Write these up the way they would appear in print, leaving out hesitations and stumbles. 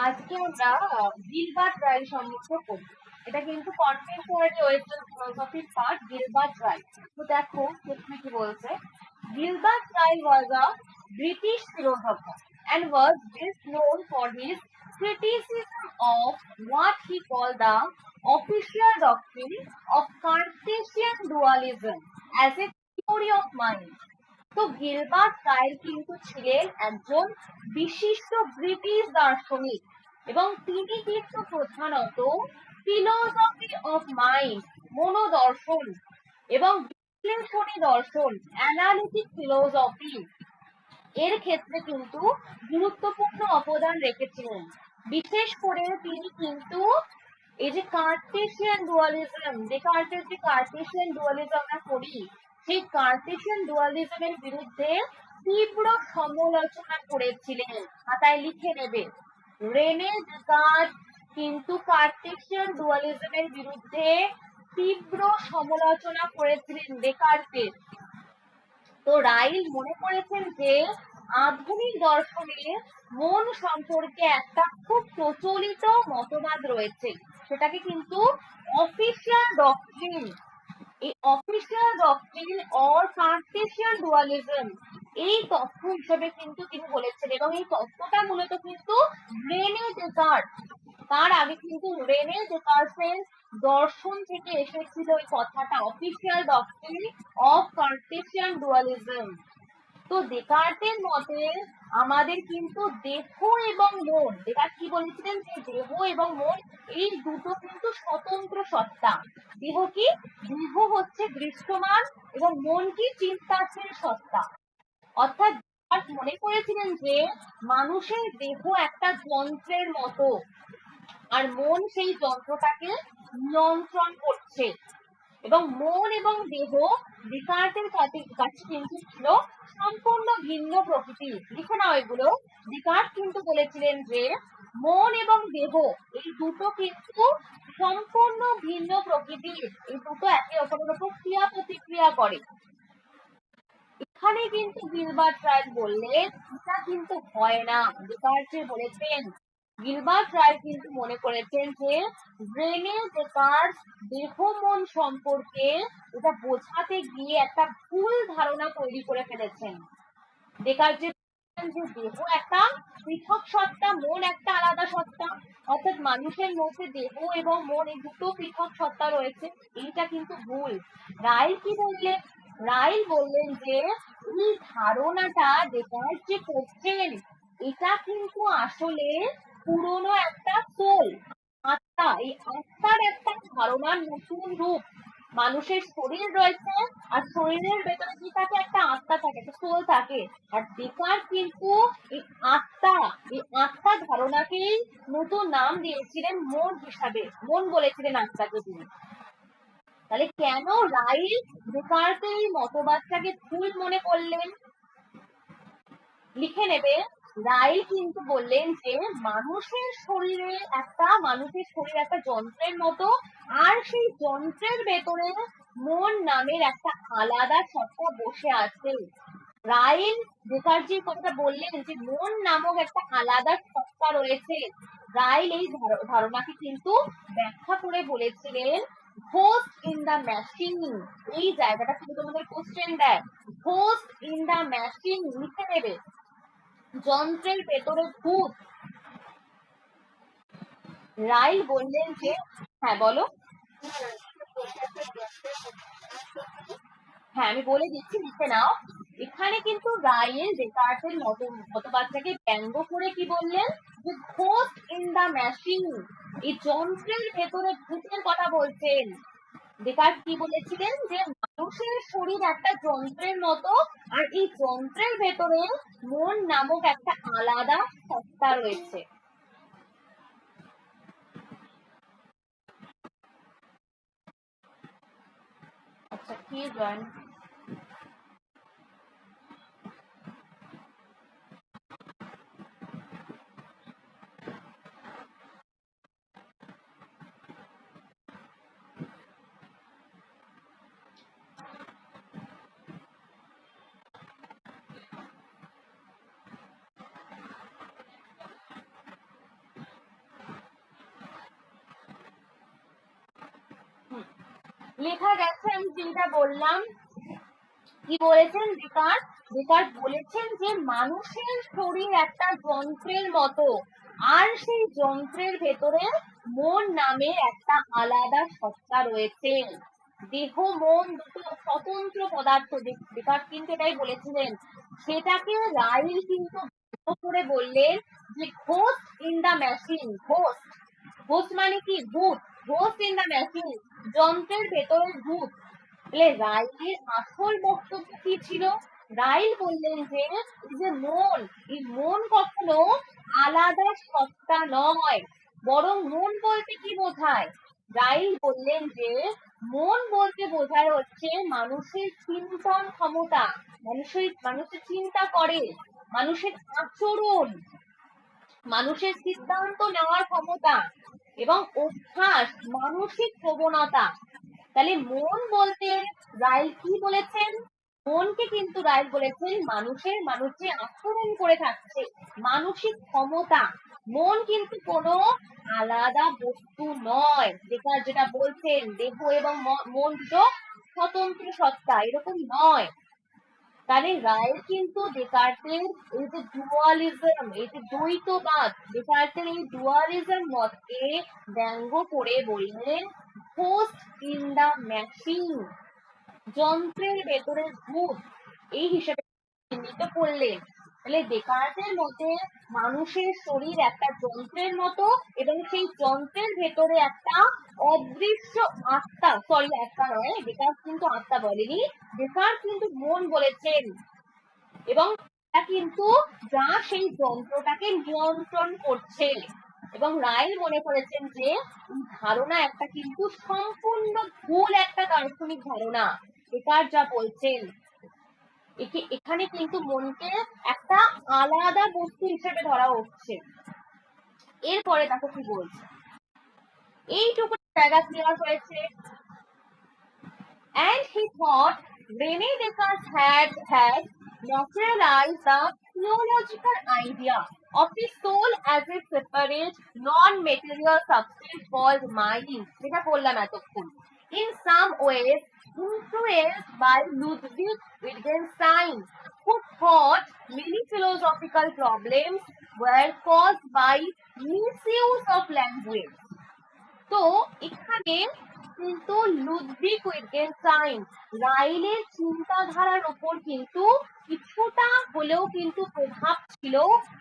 আজকে আমরা Gilbert Ryle সম্পর্কে পড়ব। এটা কিন্তু কন্টেম্পোরারি ওয়েস্টার্ন ফিলোসফির পার্ট গিলবার্ট রাইল। তো দেখো এখানে কি বলছে, Gilbert Ryle was a British philosopher and was best known for his criticism of what he called the official doctrine of Cartesian dualism as a theory of mind. তো Gilbert Ryle কিন্তু ছিলেন একজন বিশিষ্ট ব্রিটিশ দার্শনিক এবং তিনি কিন্তু প্রধানত ফিলোসফি অফ মাইন্ড, মনোদর্শন এবং বিশ্লেষণী দর্শন, অ্যানালিটিক ফিলোসফি এর ক্ষেত্রে কিন্তু গুরুত্বপূর্ণ অবদান রেখেছিলেন। বিশেষ করে তিনি কিন্তু এই যে কার্টেসিয়ান ডুয়ালিজম, ডেকার্টের যে কার্টেসিয়ান ডুয়ালিজম আমরা করি, সেই কার্টেসিয়ান ডুয়ালিজমের বিরুদ্ধে তীব্র সমালোচনা করেছিলেন। খাতায় লিখে নেবে, রেনে ডেকার্ট কিন্তু কার্টেসিয়ান ডুয়ালিজমের বিরুদ্ধে তীব্র সমালোচনা করেছিলেন ডেকার্টের। তো রাইল মনে করেছেন যে আধুনিক দর্শনে মন সম্পর্কে একটা খুব প্রচলিত মতবাদ রয়েছে, সেটাকে কিন্তু অফিশিয়াল ডক্ট্রিন, এই official doctrine or Cartesian dualism, এই তথ্য হিসেবে কিন্তু তিনি বলেছেন। এবং এই তত্ত্বটা মূলত কিন্তু রেনে ডেকার্ট, তার আগে কিন্তু রেনে ডেকার্টের দর্শন থেকে এসেছিল এই কথাটা, official doctrine of Cartesian dualism. তো ডেকার্টের মতে আমাদের কিন্তু দেহ এবং মন, ডেকার্ট কি বলেছিলেন যে দেহ এবং মন এই দুটো কিন্তু স্বতন্ত্র সত্তা। দেহ কি? দেহ হচ্ছে দৃশ্যমান এবং মন কি? চিন্তাশীল সত্তা। অর্থাৎ মনে করেছিলেন যে মানুষের দেহ একটা যন্ত্রের মতো আর মন সেই যন্ত্রটাকে নিয়ন্ত্রণ করছে। এবং মন এবং দেহ ডেকার্টের কাছে কিন্তু ছিল সম্পূর্ণ ভিন্ন প্রকৃতি। লিখে নাও এগুলো। ডেকার্ট কিন্তু বলেছিলেন যে মন এবং দেহ এই দুটো কিন্তু সম্পূর্ণ ভিন্ন প্রকৃতির, এই দুটো একে অপরের উপর ক্রিয়া প্রতিক্রিয়া করে। এখানে কিন্তু গিলবার্ট রাইল বললেন এটা কিন্তু হয় না। ডেকার্ট বলেছেন, গিলবার্ট রাইল কিন্তু মনে করেছেন যে রেনে ডেকার্ট দেহ মন সম্পর্কে এটা বোঝাতে গিয়ে একটা ভুল ধারণা তৈরি করে ফেলেছেন। ডেকার্ট যে দেহ একটা পৃথক সত্তা, মন একটা আলাদা সত্তা, অর্থাৎ মানুষের মধ্যে দেহ এবং মন এই দুটো পৃথক সত্তা রয়েছে, এইটা কিন্তু ভুল। রাইল কি বললেন? রাইল বললেন যে এই ধারণাটা ডেকার্ট যে করছেন এটা কিন্তু আসলে পুরনো একটা সোল, আত্মা, এই আত্মার একটা ধারণার নতুন রূপ। মানুষের শরীর রয়েছে আর শরীরের ভেতরে কি থাকে? একটা আত্মা থাকে, একটা সোল থাকে। আর ডেকার্ট কিন্তু এই আত্মা ধারণাকেই নতুন নাম দিয়েছিলেন মন হিসাবে, মন বলেছিলেন আত্মাকে তিনি। তাহলে কেন রাইল ডেকার্টের এই মতবাদটাকে ভুল মনে করলেন? লিখে নেবে, রাইল কিন্তু বললেন যে মানুষের শরীর একটা যন্ত্রের মতো, আর সেই যন্ত্রের ভেতরে মন নামের একটা আলাদা সত্তা বসে আছে। রাইল ডেকার্ট যে কথাটা বললেন যে মন নামক একটা আলাদা সত্তা রয়েছে, রাইল এই ধারণাকে কিন্তু ব্যাখ্যা করে বলেছিলেন হোস্ট ইন দ্য মেশিন। এই জায়গাটা কিন্তু তোমাদের কোশ্চেন দেয়, হোস্ট ইন দ্য মেশিন। লিখে নেবে, যন্ত্রের ভেতরে ভূত। রাইল বললেন যে, হ্যাঁ বলো। হ্যাঁ আমি বলে দিচ্ছি, লিখে নাও। এখানে কিন্তু রাইল ডেকার্টের মতবাদটাকে ব্যঙ্গ করে কি বললেন যে ঘোস্ট ইন দ্য মেশিন, এই যন্ত্রের ভেতরে ভূতের কথা বলছেন। ডেকার্ট কি বলেছিলেন যে মানুষের শরীর একটা যন্ত্রের মতো, আর এই যন্ত্রের ভেতরে মন নামক একটা আলাদা সত্তা রয়েছে। আচ্ছা কি জয়েন লেখা গেছে, আমি যেটা বললাম। কি বলেছেন ডেকার্ট? ডেকার্ট বলেছেন যে মানুষের শরীর একটা যন্ত্রের মতো, আর সেই যন্ত্রের ভেতরে মন নামে একটা আলাদা সত্তা রয়েছে। দেহ মন দুটো স্বতন্ত্র পদার্থ, ডেকার্ট কিন্তু এটাই বলেছিলেন। সেটাকে রাইল কিন্তু করে বললেন যে ghost in the machine. Ghost, ghost মানে কি? ভূত। ঘোস্ট ইন দা মেশিন, যন্ত্রের ভেতরে ভূত। রাইলের আসল বক্তব্য কি ছিল? রাইল বললেন যে এই যে মন, এই মন কখনো আলাদা সত্তা নয়, বরং মন বলতে কি বোঝায়? রাইল বললেন যে মন বলতে বোঝায় হচ্ছে মানুষের চিন্তন ক্ষমতা, মানুষের চিন্তা করে, মানুষের আচরণ, মানুষের সিদ্ধান্ত নেওয়ার ক্ষমতা এবং অভ্যাস, মানসিক প্রবণতা। তাহলে মন বলতে রাইল কি বলেছেন? মনকে কিন্তু রাইল বলেছেন মানুষ যে আচরণ করে থাকছে, মানসিক ক্ষমতা। মন কিন্তু কোনো আলাদা বস্তু নয়, যেটা বলছেন দেহ এবং মন দুটো স্বতন্ত্র সত্তা, এরকম নয়। তাহলে রাইল কিন্তু ডেকার্টের এই যে ডুয়ালিজম, এই যে দ্বৈতবাদ, ডেকার্টের এই ডুয়ালিজম মতকে ব্যঙ্গ করে বললেন ঘোস্ট ইন দা মেশিন, যন্ত্রের ভেতরে ভূত, এই হিসেবে চিহ্নিত করলেন। তাহলে ডেকার্টের মতে মানুষের শরীর একটা যন্ত্রের মতো, এবং সেই যন্ত্রের ভেতরে একটা অদৃশ্য আত্মা, সরি আত্মা নয়, ডেকার্ট কিন্তু আত্মা বলেনি, ডেকার্ট কিন্তু মন বলেছেন। এবং এটা কিন্তু যা সেই যন্ত্রটাকে নিয়ন্ত্রণ করছে। এবং রাইল মনে করেছেন যে এই ধারণা একটা কিন্তু সম্পূর্ণ ভুল একটা দার্শনিক ধারণা। ডেকার্ট যা বলছেন, এখানে কিন্তু মনকে একটা আলাদা বস্তু হিসেবে ধরা হচ্ছে। এরপরে দেখো কি বলছে, এইটুকু জায়গা ক্লিয়ার হয়েছে। And he thought Rene Descartes had naturalized the theological idea of the soul as a separate, non-material substance called mind, যেটা বললাম এতক্ষণ, in some ways influenced by Ludwig Wittgenstein, who thought many philosophical problems were caused by misuse of language. তো এখানে কিন্তু Ludwig উইটগেনস্টাইন, রাইলের চিন্তাধারার উপর কিন্তু কিছুটা হলেও কিন্তু প্রভাব ছিল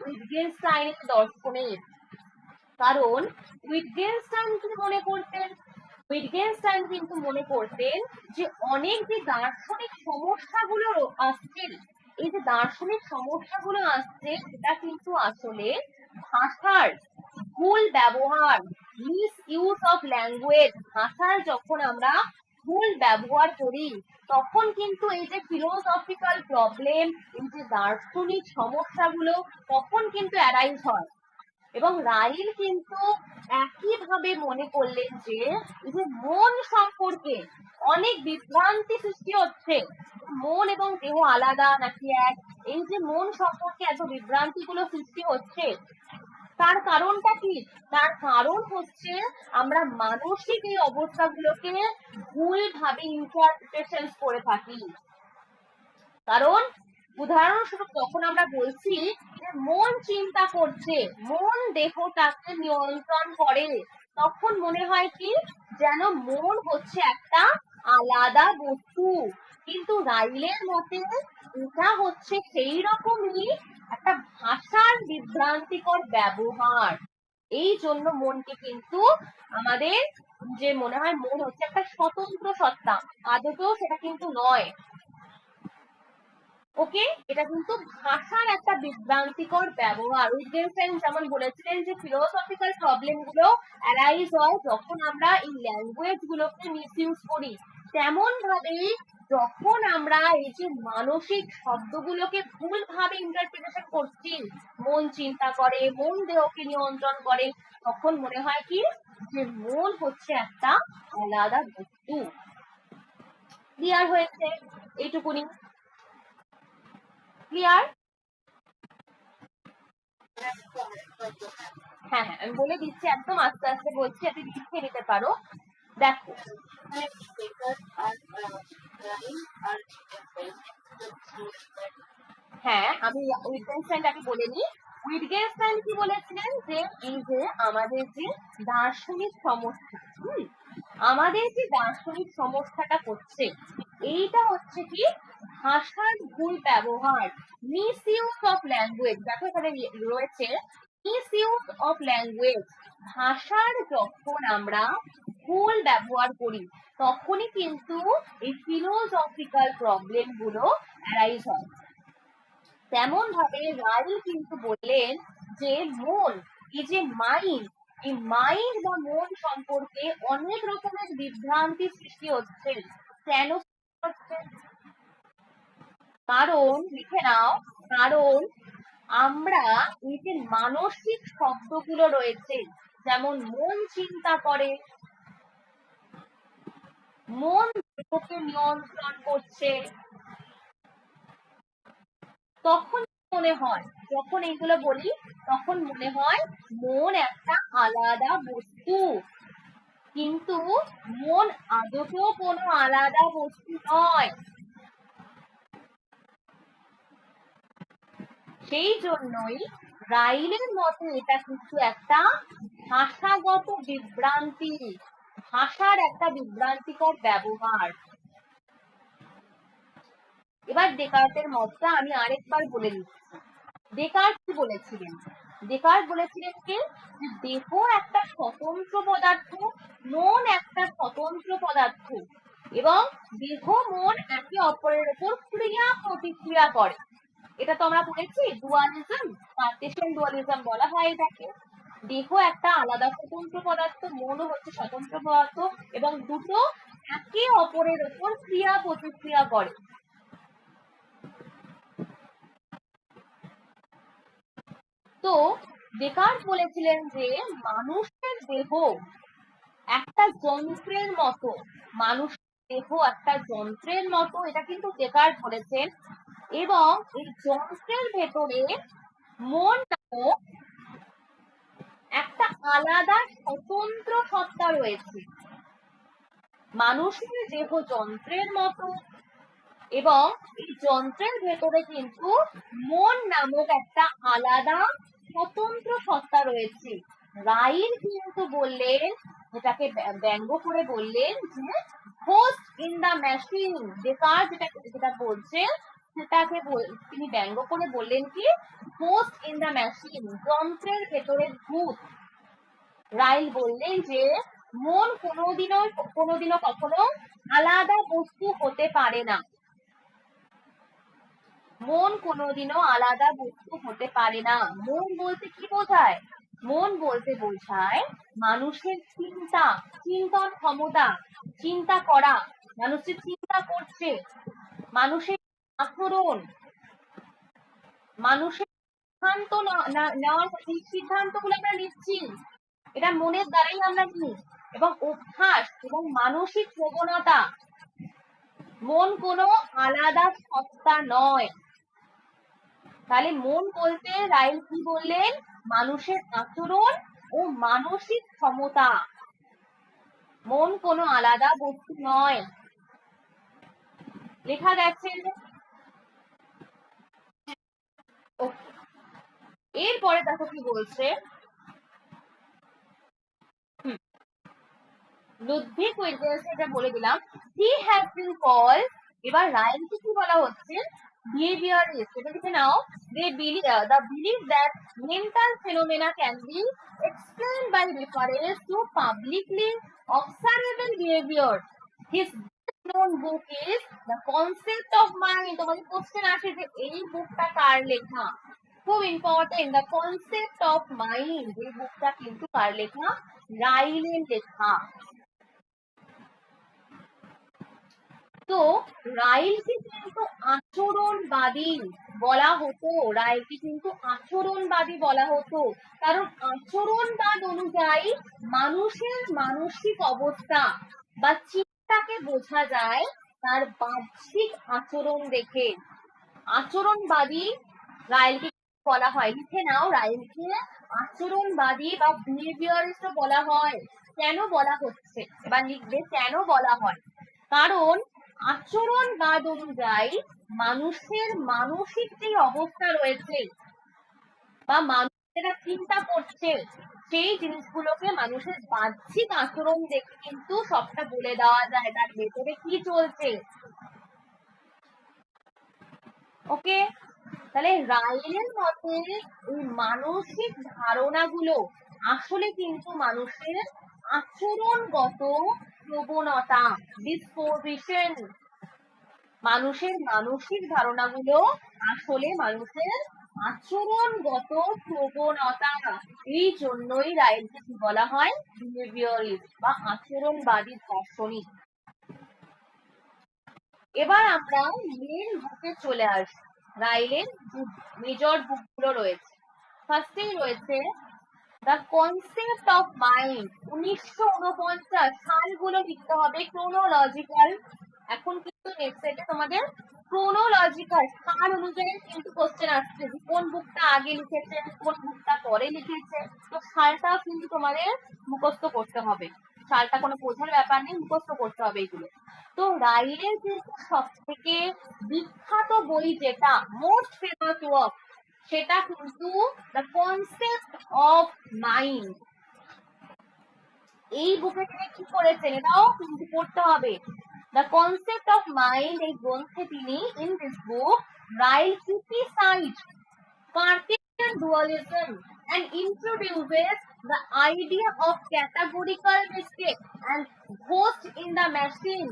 উইটগেনস্টাইনের দর্শনের। কারণ উইটগেনস্টাইন কি মনে করতেন? উইটগেনস্টাইন কিন্তু মনে করতেন যে অনেক যে দার্শনিক সমস্যাগুলো আসছে, এই যে দার্শনিক সমস্যাগুলো আসছে, সেটা কিন্তু আসলে ভাষার ভুল ব্যবহার, মিস ইউজ অফ ল্যাঙ্গুয়েজ। ভাষার যখন আমরা ভুল ব্যবহার করি, তখন কিন্তু এই যে ফিলোসফিক্যাল প্রবলেম, এই যে দার্শনিক সমস্যাগুলো, তখন কিন্তু অ্যারাইজ হয়। এবং রাইল কিন্তু একইভাবে মনে করলেন যে এই যে মন সম্পর্কে অনেক বিভ্রান্তি সৃষ্টি হচ্ছে, মন এবং দেহ আলাদা নাকি এক, এই যে মন সম্পর্কে এত বিভ্রান্তিগুলো সৃষ্টি হচ্ছে, তার কারণটা কি? তার কারণ হচ্ছে আমরা মানসিক এই অবস্থাগুলোকে ভুলভাবে ইন্টারপ্রিটেশন করে থাকি। কারণ উদাহরণস্বরূপ যখন আমরা বলছি যে মন চিন্তা করছে, মন দেহটাকে নিয়ন্ত্রণ করে, তখন মনে হয় কি যেন মন হচ্ছে একটা আলাদা বস্তু। কিন্তু রাইলের মতে এটা হচ্ছে সেই রকমই একটা ভাষার বিভ্রান্তিকর ব্যবহার। এই জন্য মনকে কিন্তু আমাদের যে মনে হয় মন হচ্ছে একটা স্বতন্ত্র সত্তা, আদতেও সেটা কিন্তু নয়। ওকে, এটা কিন্তু ভাষার একটা বিভ্রান্তিকর ব্যবহার। উইটগেনস্টাইন যেমন বলেছিলেন যে ফিলোসফিক্যাল প্রবলেম গুলো অ্যারাইজ হয় যখন আমরা এই ল্যাঙ্গুয়েজ গুলোকে মিসইউজ করি, তেমন ভাবেই যখন আমরা এই যে মানসিক শব্দগুলোকে ভুলভাবে ইন্টারপ্রিটেশন করছি, মন চিন্তা করে, মন দেহকে নিয়ন্ত্রণ করে, তখন মনে হয় কি যে মন হচ্ছে একটা আলাদা বস্তু। ক্লিয়ার হয়েছে? এইটুকুনি ক্লিয়ার? হ্যাঁ হ্যাঁ, আমি বলে দিচ্ছি, একদম আস্তে আস্তে বলছি, আপনি লিখে নিতে পারো। দেখো হ্যাঁ, আমি উইটগেনস্টাইনটাকে বলে নিই। উইটগেনস্টাইন কি বলেছিলেন যে এই যে আমাদের যে দার্শনিক সমস্যা, আমাদের যে দার্শনিক সমস্যাটা হচ্ছে, এইটা হচ্ছে কি ভাষার ভুল ব্যবহার, মিস ইউজ অফ ল্যাঙ্গুয়েজ। দেখো এখানে রয়েছে মিস ইউজ অফ ল্যাঙ্গুয়েজ। ভাষার যখন আমরা ভুল ব্যবহার করি তখনই কিন্তু এই ফিলোসফিক্যাল প্রবলেম গুলো অ্যারাইজ হয়। তেমন ভাবে রাইল কিন্তু বললেন যে মন, এই যে মাইন্ড, এই মাইন্ড বা মন সম্পর্কে অনেক রকমের বিভ্রান্তি সৃষ্টি হচ্ছে। কেন হচ্ছে? কারণ লিখে নাও, কারণ আমরা এই যে মানসিক শব্দগুলো রয়েছে, যেমন মন চিন্তা করে, মন দেহকে নিয়ন্ত্রণ করছে, তখন মনে হয়, যখন এইগুলো বলি তখন মনে হয় মন একটা আলাদা বস্তু, কিন্তু মন আদতেও কোনো আলাদা বস্তু নয়। সেই জন্যই রাইলের মতে এটা কিন্তু একটা ভাষাগত বিভ্রান্তি, ভাষার একটা বিভ্রান্তিকর ব্যবহার। এবার ডেকার্টের মতটা আমি আরেকবার বলে দিচ্ছি। ডেকার্ট কি বলেছিলেন? ডেকার্ট বলেছিলেন কি যে দেহ একটা স্বতন্ত্র পদার্থ, মন একটা স্বতন্ত্র পদার্থ, এবং দেহ মন একে অপরের উপর ক্রিয়া প্রতিক্রিয়া করে। এটা তো আমরা বলেছি ডুয়ালিজম, কার্টেসিয়ান ডুয়ালিজম বলা হয় এটাকে। দেহ একটা আলাদা স্বতন্ত্র পদার্থ, মনও হচ্ছে স্বতন্ত্র পদার্থ, এবং দুটো একে অপরের উপর ক্রিয়া প্রতিক্রিয়া করে। তো ডেকার্ট বলেছিলেন যে মানুষের দেহ একটা যন্ত্রের মতো, মানুষের দেহ একটা যন্ত্রের মতো, এটা কিন্তু ডেকার্ট বলেছেন। এবং এই যন্ত্রের ভেতরে মন নামক একটা আলাদা স্বতন্ত্র সত্তা রয়েছে। মানুষের দেহ যন্ত্রের মতো, এবং এই যন্ত্রের ভেতরে কিন্তু মন নামক একটা আলাদা স্বতন্ত্র সত্তা রয়েছে। রাইল কিন্তু বললেন, এটাকে ব্যঙ্গ করে বললেন যে host in the machine. Descartes যেটা বলছেন সেটাকে তিনি ব্যঙ্গ করে বললেন কি হোস্ট ইন দা মেশিন, যন্ত্রের ভেতরে ভূত। রাইল বললেন যে মন কোনোদিনও কখনো আলাদা বস্তু হতে পারে না, মন কোনোদিনও আলাদা বস্তু হতে পারে না। মন বলতে কি বোঝায়? মন বলতে বোঝায় মানুষের চিন্তা, চিন্তন ক্ষমতা, চিন্তা করা, মানুষের চিন্তা করছে, মানুষের আচরণ, মানুষের সিদ্ধান্ত নেওয়ার, এই সিদ্ধান্তগুলো আমরা নিচ্ছি, এটা মনের দ্বারাই আমরা নিই, এবং অভ্যাস এবং মানসিক প্রবণতা। মন কোনো আলাদা সত্তা নয়। তাহলে মন বলতে রাইল কি বললেন? মানুষের আচরণ ও মানসিক ক্ষমতা। মন কোনো আলাদা বস্তু নয়। লেখা গেছে? এরপরে দেখো কি বলছে, লুডভিগ উইটগেনস্টাইন, এটা বলে দিলাম, হি হ্যাজ বিন কল্ড, এবার রাইলকে কি বলা হচ্ছে? বিহেভিয়ারিস্ট। এটা লিখে নাও, they believe the belief that mental phenomena can be explained by reference to publicly observable behavior. His best known book is The Concept of Mind. তোমাদের কোশ্চেন আসে যে এই বুকটা কার লেখা? খুব important, the concept of mind, এই বুকটা কিন্তু কার লেখা? রাইলের লেখা। তো রাইলকে কিন্তু আচরণবাদী বলা হতো, রাইলকে কিন্তু আচরণবাদী বলা হতো, কারণ আচরণবাদ অনুযায়ী মানুষের মানসিক অবস্থা বা চিন্তাকে বোঝা যায় তার বাহ্যিক আচরণ দেখে। আচরণবাদী রাইলকে বলা হয়, লিখে নাও, রাইলকে আচরণবাদী বা বিহেভিয়ারিস্ট বলা হয়। কেন বলা হচ্ছে বা লিখবে কেন বলা হয়? কারণ আচরণবাদ অনুযায়ী মানুষের মানসিক যে অবস্থা রয়েছে বা মানুষেরা চিন্তা করছে সেই জিনিসগুলোকে মানুষের বাহ্যিক আচরণ দেখে কিন্তু সবটা বলে দেওয়া যায় তার ভেতরে কি চলছে। ওকে, তাহলে রাইলের মতে এই মানসিক ধারণাগুলো আসলে কিন্তু মানুষের আচরণগত প্রবণতা, ডিসপোজিশন। মানুষের মানসিক ধারণাগুলো আসলে মানুষের আচরণগত প্রবণতা। এই জন্যই রাইলকে কি বলা হয়? বিহেভিয়ারিস্ট বা আচরণবাদী দার্শনিক। এবার আমরা মেন বুকে চলে আসি। রাইলের মেজর বুকগুলো রয়েছে। ফার্স্টেই রয়েছে দ্য কনসেপ্ট অফ মাইন্ড, 1949 সালগুলো লিখতে হবে ক্রোনোলজিক্যাল। এখন কিন্তু নেক্সট সেটে তোমাদের ক্রোনোলজিক্যাল সাল অনুযায়ী কিন্তু কোশ্চেন আসছে, কোন বুকটা আগে লিখেছে কোন বুকটা পরে লিখেছে। তো সালটা কিন্তু তোমাদের মুখস্থ করতে হবে, সালটা কোনো বোঝার ব্যাপার নেই, মুখস্থ করতে হবে এগুলো। তো রাইলের কিন্তু সব থেকে বিখ্যাত বই যেটা, মোস্ট ফেমাস ওয়ার্ক, সেটা কিন্তু দ্য কনসেপ্ট অফ মাইন্ড। এই বুকে তিনি কি করেছেন এটাও কিন্তু পড়তে হবে। দ্য কনসেপ্ট অফ মাইন্ড এই গ্রন্থে তিনি, in this book Ryle criticise Cartesian dualism and introduces the idea of categorical mistake and ghost in the machine.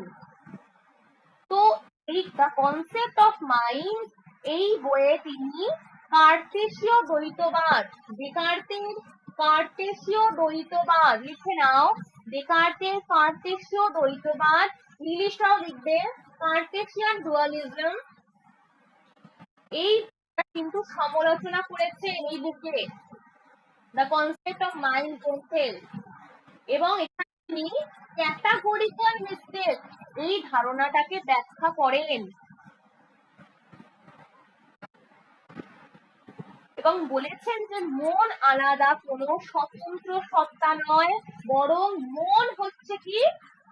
তো এই দ্য কনসেপ্ট অফ মাইন্ড এই বইয়ে তিনি কার্টেসীয় দ্বৈতবাদ, ডেকার্টের কার্টেসীয় দ্বৈতবাদ, লিখে নাও, ডেকার্টের কার্টেসীয় দ্বৈতবাদ, ইংলিশটাও লিখবে কার্টেসিয়ান ডুয়ালিজম, এই কিন্তু সমালোচনা করেছে এই বুকে দ্য কনসেপ্ট অফ মাইন্ড গ্রন্থের। এবং এখানে তিনি ক্যাটাগরিক্যাল মিস্টেক এই ধারণাটাকে ব্যাখ্যা করেন এবং বলেছেন যে মন আলাদা কোনো স্বতন্ত্র সত্তা নয়, বরং মন হচ্ছে কি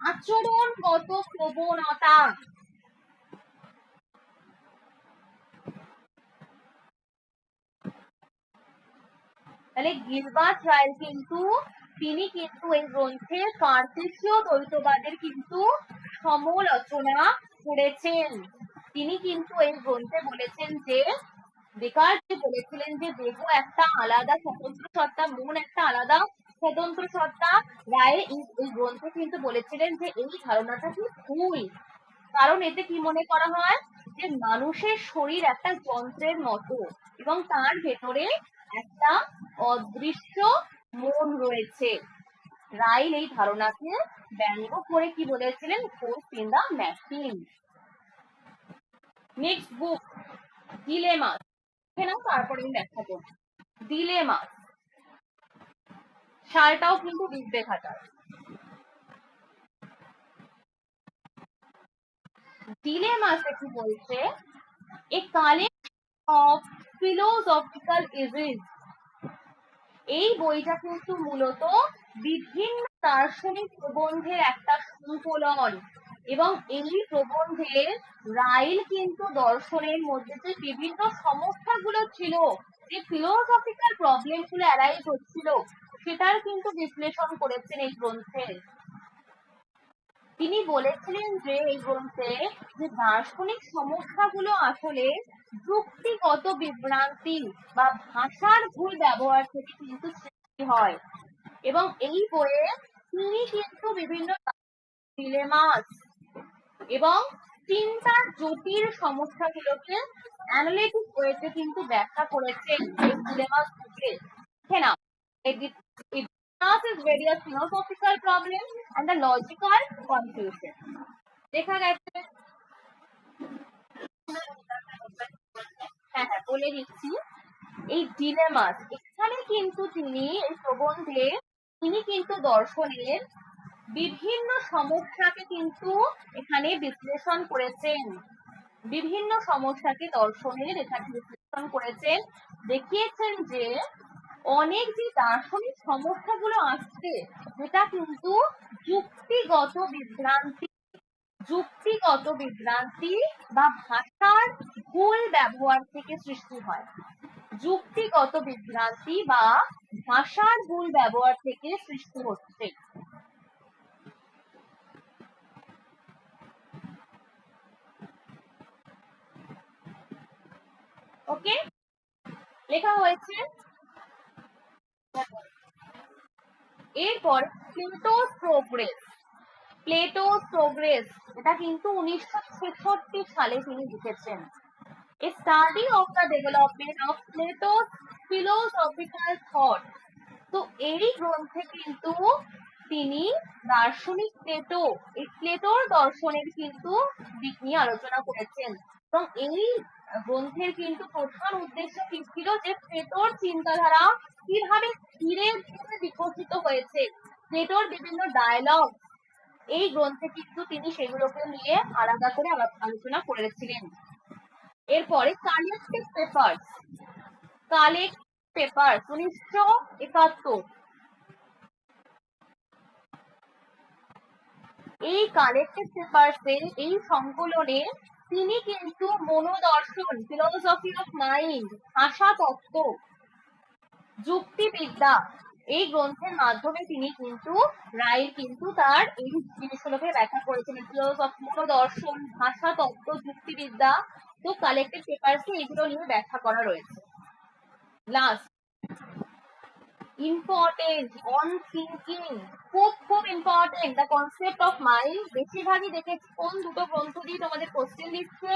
আচরণগত প্রবণতা। তাহলে গিলবার্ট রাইল কিন্তু তিনি কিন্তু এই গ্রন্থে কার্টেসীয় দ্বৈতবাদের কিন্তু সমালোচনা করেছেন। তিনি কিন্তু এই গ্রন্থে বলেছেন যে ডেকার্ট বলেছিলেন যে দেহ একটা আলাদা স্বতন্ত্র সত্তা, মন একটা আলাদা স্বতন্ত্র সত্তা। রায় এই গ্রন্থে কিন্তু বলেছিলেন যে এই ধারণাটা কি ভুল, কারণ এতে কি মনে করা হয় যে মানুষের শরীর একটা যন্ত্রের মতো এবং তার ভেতরে একটা অদৃশ্য মন রয়েছে। রাইল এই ধারণাকে ব্যঙ্গ করে কি বলেছিলেন? Force in the machine. Next book dilemmas, তারপরে আমি ব্যাখ্যা করব। ডিলেমাস সালটাও কিন্তু লিখবে খাতায়। ডিলেমাসে কি বলছে? A collection of philosophical evil. এই বইটা কিন্তু মূলত বিভিন্ন দার্শনিক প্রবন্ধের একটা সংকলন এবং এই প্রবন্ধে রাইল কিন্তু দর্শনের মধ্যে যে বিভিন্ন সমস্যাগুলো ছিল, যে ফিলোসফিক্যাল প্রবলেম গুলো অ্যারাইজ হচ্ছিল, সেটার কিন্তু বিশ্লেষণ করেছেন এই গ্রন্থে। তিনি বলেছিলেন যে এই গ্রন্থে যে দার্শনিক সমস্যাগুলো আসলে যুক্তিগত বিভ্রান্তি বা ভাষার ভুল ব্যবহার থেকে কিন্তু সৃষ্টি হয় এবং এই বইয়ে তিনি কিন্তু বিভিন্ন ডিলেমাস এবং চিন্তার জটিল সমস্যাগুলোকে অ্যানালিটিক ওয়েতে কিন্তু ব্যাখ্যা করেছেন এই ডিলেমাস বুকে। ঠিক না? It discusses various philosophical problems and the logical confusion. দেখা গেছে, হ্যাঁ বলে দিচ্ছি, এই ডিলেমাস এখানে কিন্তু তিনি এই প্রবন্ধে তিনি কিন্তু দর্শনের বিভিন্ন সমস্যাকে কিন্তু এখানে বিশ্লেষণ করেছেন, বিভিন্ন সমস্যাকে দর্শনের এখানে বিশ্লেষণ করেছেন। দেখিয়েছেন যে অনেক যে দার্শনিক সমস্যাগুলো আসছে যেটা কিন্তু যুক্তিগত বিভ্রান্তি বা ভাষার ভুল ব্যবহার থেকে সৃষ্টি হয়। যুক্তিগত বিভ্রান্তি বা ভাষার ভুল ব্যবহার থেকে সৃষ্টি হচ্ছে। ওকে, লেখা হয়েছে। এরপর প্লেটোস প্রোগ্রেস এটা কিন্তু 1966 সালে তিনি লিখেছেন। A study of the development of Plato's philosophical thought। তো এই গ্রন্থে কিন্তু তিনি দার্শনিক প্লেটোর দর্শনের কিন্তু দিক নিয়ে আলোচনা করেছেন এবং এই গ্রন্থের কিন্তু প্রধান উদ্দেশ্য কি ছিল যে প্লেটোর চিন্তাধারা কিভাবে ধীরে ধীরে বিকশিত হয়েছে, প্লেটোর বিভিন্ন ডায়ালগ এই গ্রন্থে কিন্তু তিনি সেগুলোকে নিয়ে আলাদা করে আলোচনা করেছিলেন। এরপরে কালেক্টিভ পেপারস 1971। এই কালেক্টিভ পেপারসের এই সংকলনে তিনি কিন্তু মনোদর্শন, ফিলোসফি অফ মাইন্ড, ভাষা তত্ত্ব, যুক্তিবিদ্যা এই গ্রন্থের মাধ্যমে তিনি কিন্তু রায় কিন্তু তার এই জিনিসগুলোকে ব্যাখ্যা করেছিলেন। ফিলোসফি, মনোদর্শন, ভাষা তত্ত্ব, যুক্তিবিদ্যা। তো কালেক্টিভ পেপারসে এগুলো নিয়ে ব্যাখ্যা করা রয়েছে। লাস্ট ইম্পর্টেন্ট অন থিঙ্কিং, খুব important, the concept of mind. বেশিরভাগই দেখেছি কোন দুটো গ্রন্থ দিয়ে তোমাদের কোশ্চেন দিচ্ছে,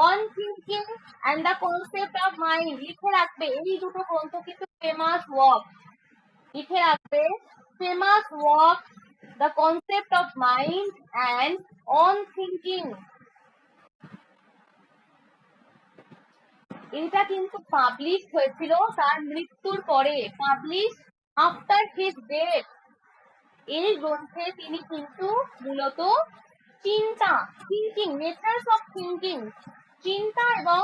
on thinking and the concept of mind. লিখে রাখবে এই দুটো গ্রন্থ কিন্তু ফেমাস ওয়ার্ক, লিখে রাখবে famous work, the concept of mind and on thinking. এটা কিন্তু পাবলিশ হয়েছিল তার মৃত্যুর পরে, পাবলিশ আফটার হিজ ডেথ। এই গ্রন্থে তিনি কিন্তু মূলত নেচারস অফ থিঙ্কিং, চিন্তা এবং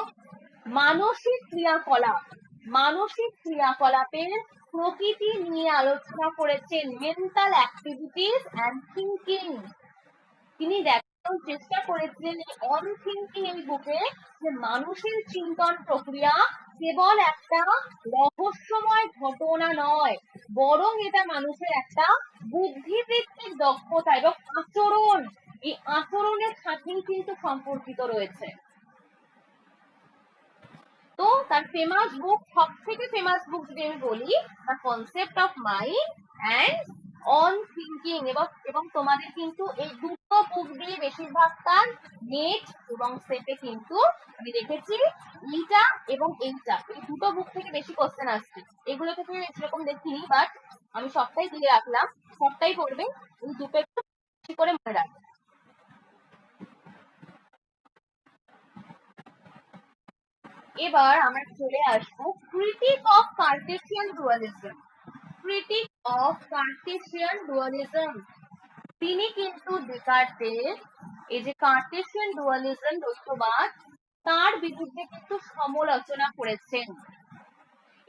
মানসিক ক্রিয়াকলাপের প্রকৃতি নিয়ে আলোচনা করেছেন। মেন্টাল অ্যাক্টিভিটিস অ্যান্ড থিঙ্কিং তিনি দেখানোর চেষ্টা করেছিলেন অন থিঙ্কিং এই বুকে যে মানুষের চিন্তন প্রক্রিয়া কেবল একটা রহস্যময় ঘটনা নয়, বরং এটা মানুষের একটা বুদ্ধিবৃত্তিক দক্ষতা এবং আচরণ, এই আচরণের সাথেই কিন্তু সম্পর্কিত রয়েছে। তো তার ফেমাস বুক, সব থেকে ফেমাস বুক যদি আমি বলি, the concept of mind and on thinking. এবং তোমাদের কিন্তু এই দুটো বুক দিয়ে বেশিরভাগটা নেট এবং সেটে কিন্তু আমি দেখেছি এইটা এবং এইটা, এই দুটো বুক থেকে বেশি কোশ্চেন আসছে। এগুলো থেকে সেরকম দেখিনি, বাট আমি সবটাই দিয়ে রাখলাম, সবটাই পড়বে, এই দুটো একটু বেশি করে মনে রাখবে। এবার আমরা চলে আসবো ক্রিটিক অফ কার্টেসিয়ান ডুয়ালিজম। তিনি কিন্তু ডেকার্টের এই যে কার্টেসিয়ান ডুয়ালিজম, দ্বৈতবাদ, তার বিরুদ্ধে কিন্তু সমালোচনা করেছেন।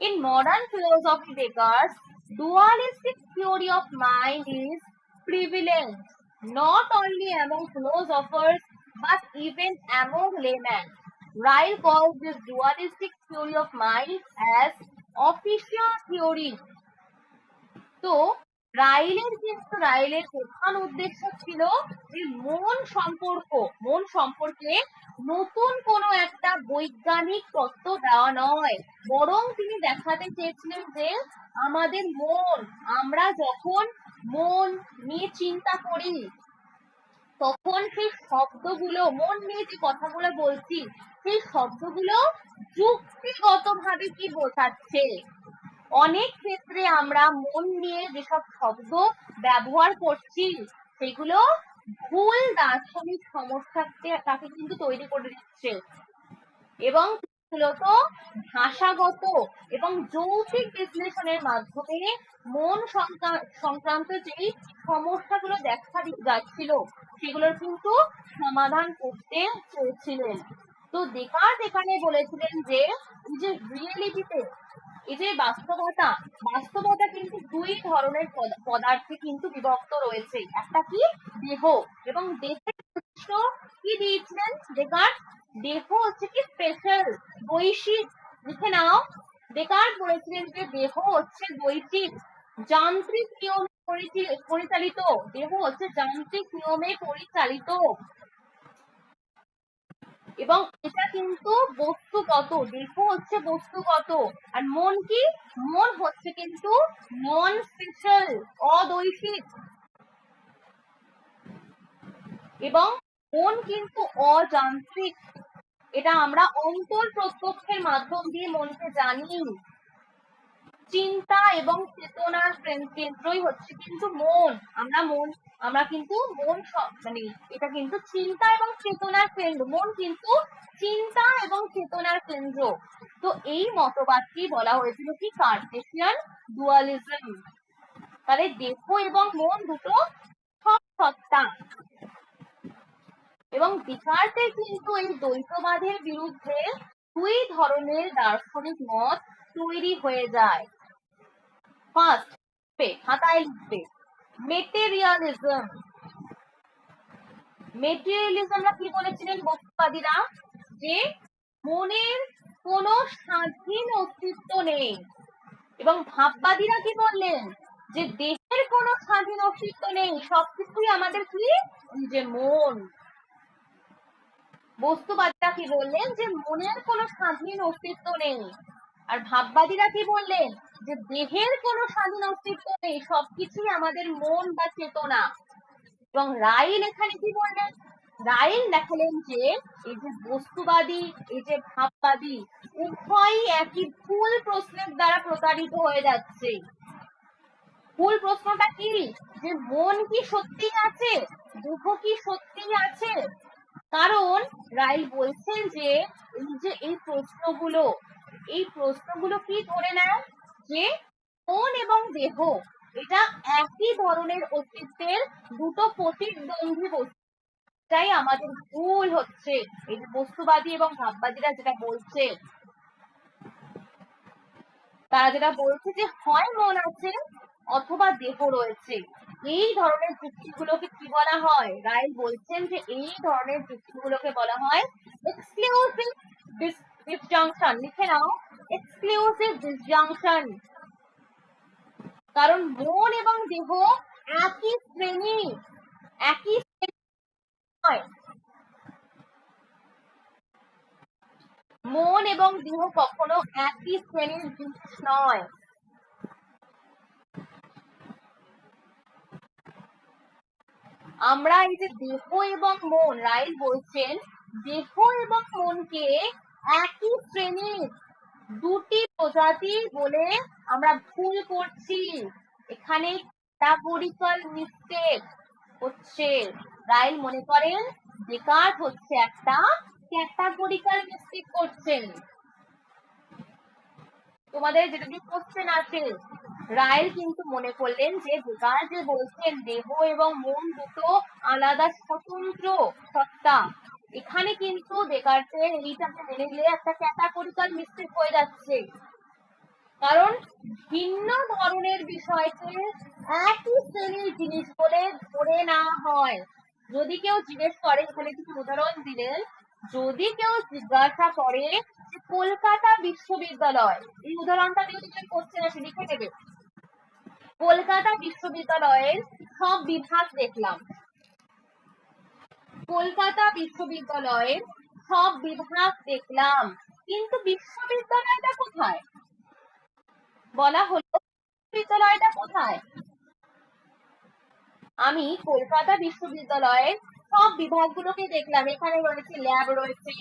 In modern philosophy, Descartes' dualistic theory of mind is prevalent not only among philosophers but even among laymen. Ryle calls this dualistic theory of mind as official theory. তো রাইলের প্রধান উদ্দেশ্য ছিল যে মন সম্পর্কে নতুন কোনো একটা বৈজ্ঞানিক তত্ত্ব দেওয়া নয়, বরং তিনি দেখাতে চেয়েছিলেন যে আমাদের আমরা যখন মন নিয়ে চিন্তা করি তখন সেই শব্দগুলো, মন নিয়ে যে কথাগুলো বলছি সেই শব্দগুলো যুক্তিগতভাবে কি বোঝাচ্ছে। অনেক ক্ষেত্রে আমরা মন নিয়ে যেসব শব্দ ব্যবহার করছি সেগুলো ভুল দার্শনিক সমস্যাকে তাকে কিন্তু তৈরি করে দিচ্ছে এবং মূলত ভাষাগত এবং যৌক্তিক বিশ্লেষণের মাধ্যমে মন সংক্রান্ত যেই সমস্যাগুলো দেখা যাচ্ছিল সেগুলোর কিন্তু সমাধান করতে চেয়েছিলেন। তো ডেকার্ট এখানে বলেছিলেন যে এই যে রিয়েলিটিতে, এই যে বাস্তবতা কিন্তু দুই ধরনের পদার্থে কিন্তু বিভক্ত রয়েছে। একটা কি দেহ, এবং দেহের প্রশ্ন কি দিয়েছিলেন ডেকার্ট? দেহ হচ্ছে কি স্পেশাল, বৈশ্বিক। লিখে নাও, ডেকার্ট বলেছিলেন যে দেহ হচ্ছে বৈশ্বিক, যান্ত্রিক নিয়মে পরিচালিত। দেহ হচ্ছে যান্ত্রিক নিয়মে পরিচালিত, এবং এটা কিন্তু বস্তুগত। দেহ হচ্ছে বস্তুগত, আর মন কি? মন হচ্ছে কিন্তু নন স্পেশাল, অদৈশিক, এবং মন কিন্তু অযান্ত্রিক। এটা আমরা অন্তর প্রত্যক্ষের মাধ্যম দিয়ে মনকে জানি। চিন্তা এবং চেতনার কেন্দ্রই হচ্ছে কিন্তু মন। আমরা কিন্তু মন মানে এটা কিন্তু চিন্তা এবং চেতনার কেন্দ্র। মন কিন্তু চিন্তা এবং চেতনার কেন্দ্র। তো এই মতবাদটি বলা হয়েছিল কি কার্টেসিয়ান ডুয়ালিজম। তাহলে দেহ এবং মন দুটো সত্তা। এবং ডেকার্টের কিন্তু এই দ্বৈতবাদের বিরুদ্ধে দুই ধরনের দার্শনিক মত তৈরি হয়ে যায়। ফার্স্ট, খাতায় লিখবে, মেটেরিয়ালিজম। মেটেরিয়ালিজমরা কি বলেছিলেন বস্তুবাদীরা? যে মনের কোনো স্বাধীন অস্তিত্ব নেই। এবং ভাববাদীরা কি বললেন? যে দেহের কোনো স্বাধীন অস্তিত্ব নেই, সবকিছুই আমাদের কি? যে মন। বস্তুবাদীরা কি বললেন? যে মনের কোনো স্বাধীন অস্তিত্ব নেই। আর ভাববাদীরা কি বললেন? যে দেহের কোনো স্বাধীন অস্তিত্ব নেই, সবকিছুই আমাদের মন বা চেতনা। এবং রাইল এখানে কি বললেন? রাইল দেখালেন যে এই যে বস্তুবাদী, এই যে ভাববাদী, উভয়ই একই ভুল প্রশ্নের দ্বারা প্রতারিত হয়ে যাচ্ছে। ভুল প্রশ্নটা কি? যে মন কি সত্যি আছে, দেহ কি সত্যি আছে? কারণ রাইল বলছেন যে এই যে এই প্রশ্নগুলো কি ধরে নেয়? যে মন এবং দেহ এটা একই ধরনের অস্তিত্বের দুটো প্রতিদ্বন্দ্বী বস্তু। তাই আমাদের ভুল হচ্ছে। এই যে বস্তুবাদী এবং ভাববাদীরা যেটা বলছে, তারা যেটা বলছে যে হয় মন আছে অথবা দেহ রয়েছে। এই ধরনের যুক্তিগুলোকে কি বলা হয়? রাইল বলছেন যে এই ধরনের যুক্তিগুলোকে বলা হয় এক্সক্লুসিভ ডিসজাংশন। লিখে নাও, এক্সক্লুসিভ ডিসজাংশন। কারণ মন এবং দেহ একই শ্রেণী, একই নয়। মন এবং দেহ কখনো একই শ্রেণীর জিনিস নয়। আমরা এই যে দেহ এবং মন, রাইল বলছেন দেহ এবং মনকে একই শ্রেণীর দুটি প্রজাতি বলে আমরা ভুল করছি। এখানে ক্যাটাগরিক্যাল মিস্টেক হচ্ছে। রাইল মনে করেন ডেকার্ট হচ্ছে একটা ক্যাটাগরিক্যাল মিস্টেক করছেন। তোমাদের যেটা কি কোশ্চেন আছে, রাইল কিন্তু মনে করলেন যে ডেকার্ট যে বলছেন দেহ এবং মন দুটো আলাদা স্বতন্ত্র সত্তা, এখানে কিন্তু ডেকার্টের এইটাকে মেনে নিলে একটা ক্যাটাগরিক্যাল মিস্টেক হয়ে যাচ্ছে। কারণ ভিন্ন ধরনের বিষয়কে একই শ্রেণীর জিনিস বলে ধরে না হয়। যদি কেউ জিজ্ঞেস করে, এখানে কিছু উদাহরণ দিলেন, যদি কেউ জিজ্ঞাসা করে যে কলকাতা বিশ্ববিদ্যালয়, এই উদাহরণটা দিয়ে তুমি কোশ্চেন আছে লিখে দেবে। কলকাতা বিশ্ববিদ্যালয়ের সব বিভাগ দেখলাম। কলকাতা বিশ্ববিদ্যালয়ের সব বিভাগ দেখলাম, কিন্তু বিশ্ববিদ্যালয়টা কোথায়? বলা হলো বিশ্ববিদ্যালয়টা কোথায়? আমি কলকাতা বিশ্ববিদ্যালয়ের সব বিভাগগুলোকে দেখলাম। এখানে রয়েছে ল্যাব, রয়েছে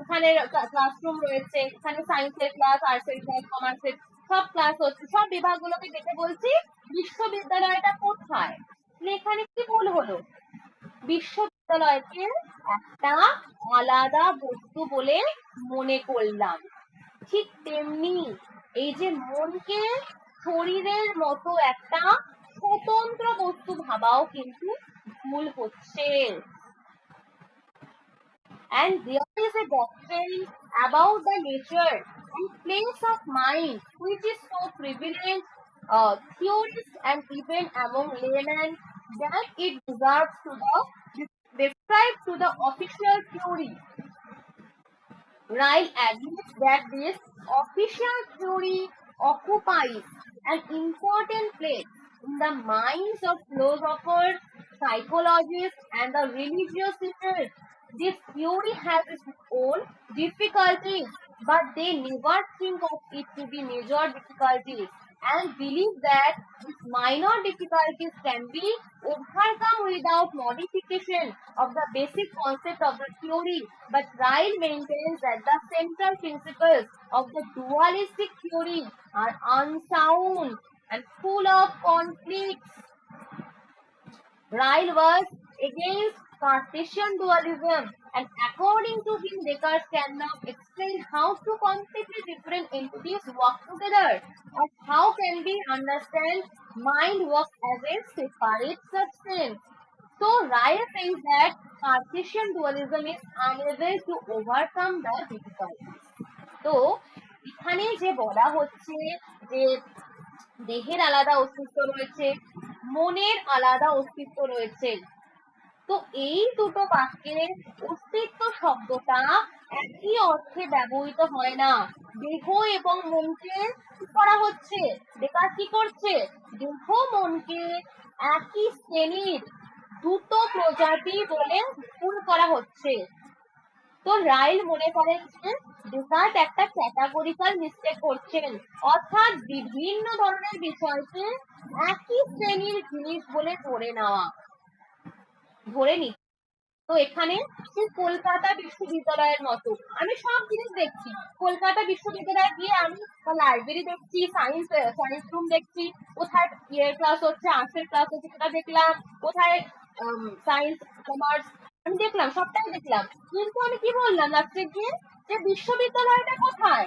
এখানে ক্লাসরুম, রয়েছে এখানে সায়েন্সের ক্লাস, আর্টসের ক্লাস, কমার্সের সব ক্লাস হচ্ছে। সব বিভাগগুলোকে দেখে বলছি বিশ্ববিদ্যালয়টা কোথায়। এখানে কি ভুল হলো? বিশ্ববিদ্যালয়কে একটা আলাদা বস্তু বলে মনে করলাম। ঠিক তেমনি এই যে মনকে শরীরের মতো একটা স্বতন্ত্র বস্তু ভাবাও কিন্তু ভুল হচ্ছে। And there is a doctrine about the nature and place of mind which is so prevalent, theorists and even among laymen, that it deserves to the described to the official theory. Ryle admits that this official theory occupies an important place in the minds of philosophers, psychologists, and the religious leaders. This theory has its own difficulties, but they never think of it to be major difficulties and believe that these minor difficulties can be overcome without modification of the basic concept of the theory. But Ryle maintains that the central principles of the dualistic theory are unsound and full of conflicts. Ryle was against Cartesian dualism, and according to him, Descartes cannot explain how two completely different entities work together, or how can we understand mind works as a separate substance. So Ryle says that Cartesian dualism is unable to overcome the difficulties. তো এখানে যে বলা হচ্ছে যে দেহের আলাদা অস্তিত্ব রয়েছে, মনের আলাদা অস্তিত্ব রয়েছে, তো এই দুটো বাক্যের অস্তিত্ব শব্দটা একই অর্থে ব্যবহৃত হয় না। দেহ এবং মনকে কি করা হচ্ছে, ডেকার্ট কি করছে, দেহ মনকে একই শ্রেণীর দুটো প্রজাতি বলে ভুল করা হচ্ছে। তো রাইল মনে করেন যে ডেকার্ট একটা ক্যাটাগরিক্যাল মিস্টেক করছেন, অর্থাৎ বিভিন্ন ধরনের বিষয়কে একই শ্রেণীর জিনিস বলে ধরে নিচ্ছে। তো এখানে কলকাতা বিশ্ববিদ্যালয়ের মতো আমি সব জিনিস দেখছি, কলকাতা বিশ্ববিদ্যালয়ে গিয়ে আমি লাইব্রেরি দেখছি, সায়েন্স রুম দেখছি, কোথায় ইয়ের ক্লাস হচ্ছে, আর্টসের ক্লাস হচ্ছে সেটা দেখলাম, কোথায় সায়েন্স কমার্স আমি দেখলাম, সবটাই দেখলাম, কিন্তু আমি কি বললাম লাস্টে গিয়ে যে বিশ্ববিদ্যালয়টা কোথায়?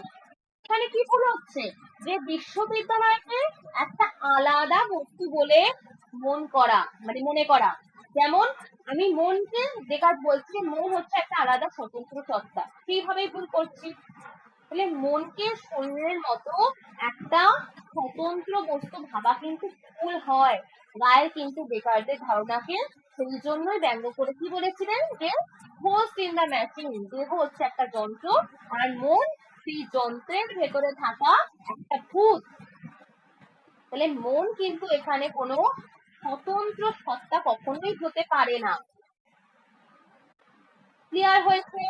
এখানে কি ভুল হচ্ছে যে বিশ্ববিদ্যালয়কে একটা আলাদা বস্তু বলে মনে করা। যেমন আমি মনকে ডেকার্ট বলছি মন হচ্ছে একটা আলাদা স্বতন্ত্র সত্তা, সেইভাবেই ভুল করছি। তাহলে মনকে শরীরের মতো একটা স্বতন্ত্র বস্তু ভাবা কিন্তু ভুল হয়। রায় কিন্তু ডেকার্টের ধারণাকে সেই জন্যই ব্যঙ্গ করে কি বলেছিলেন যে হোস্ট ইন দ্য মেশিন, দেহ হচ্ছে একটা যন্ত্র আর মন সেই যন্ত্রের ভেতরে থাকা একটা ভূত। তাহলে মন কিন্তু এখানে কোনো স্বতন্ত্র সত্তা কখনোই হতে পারে না। ক্লিয়ার হয়েছে?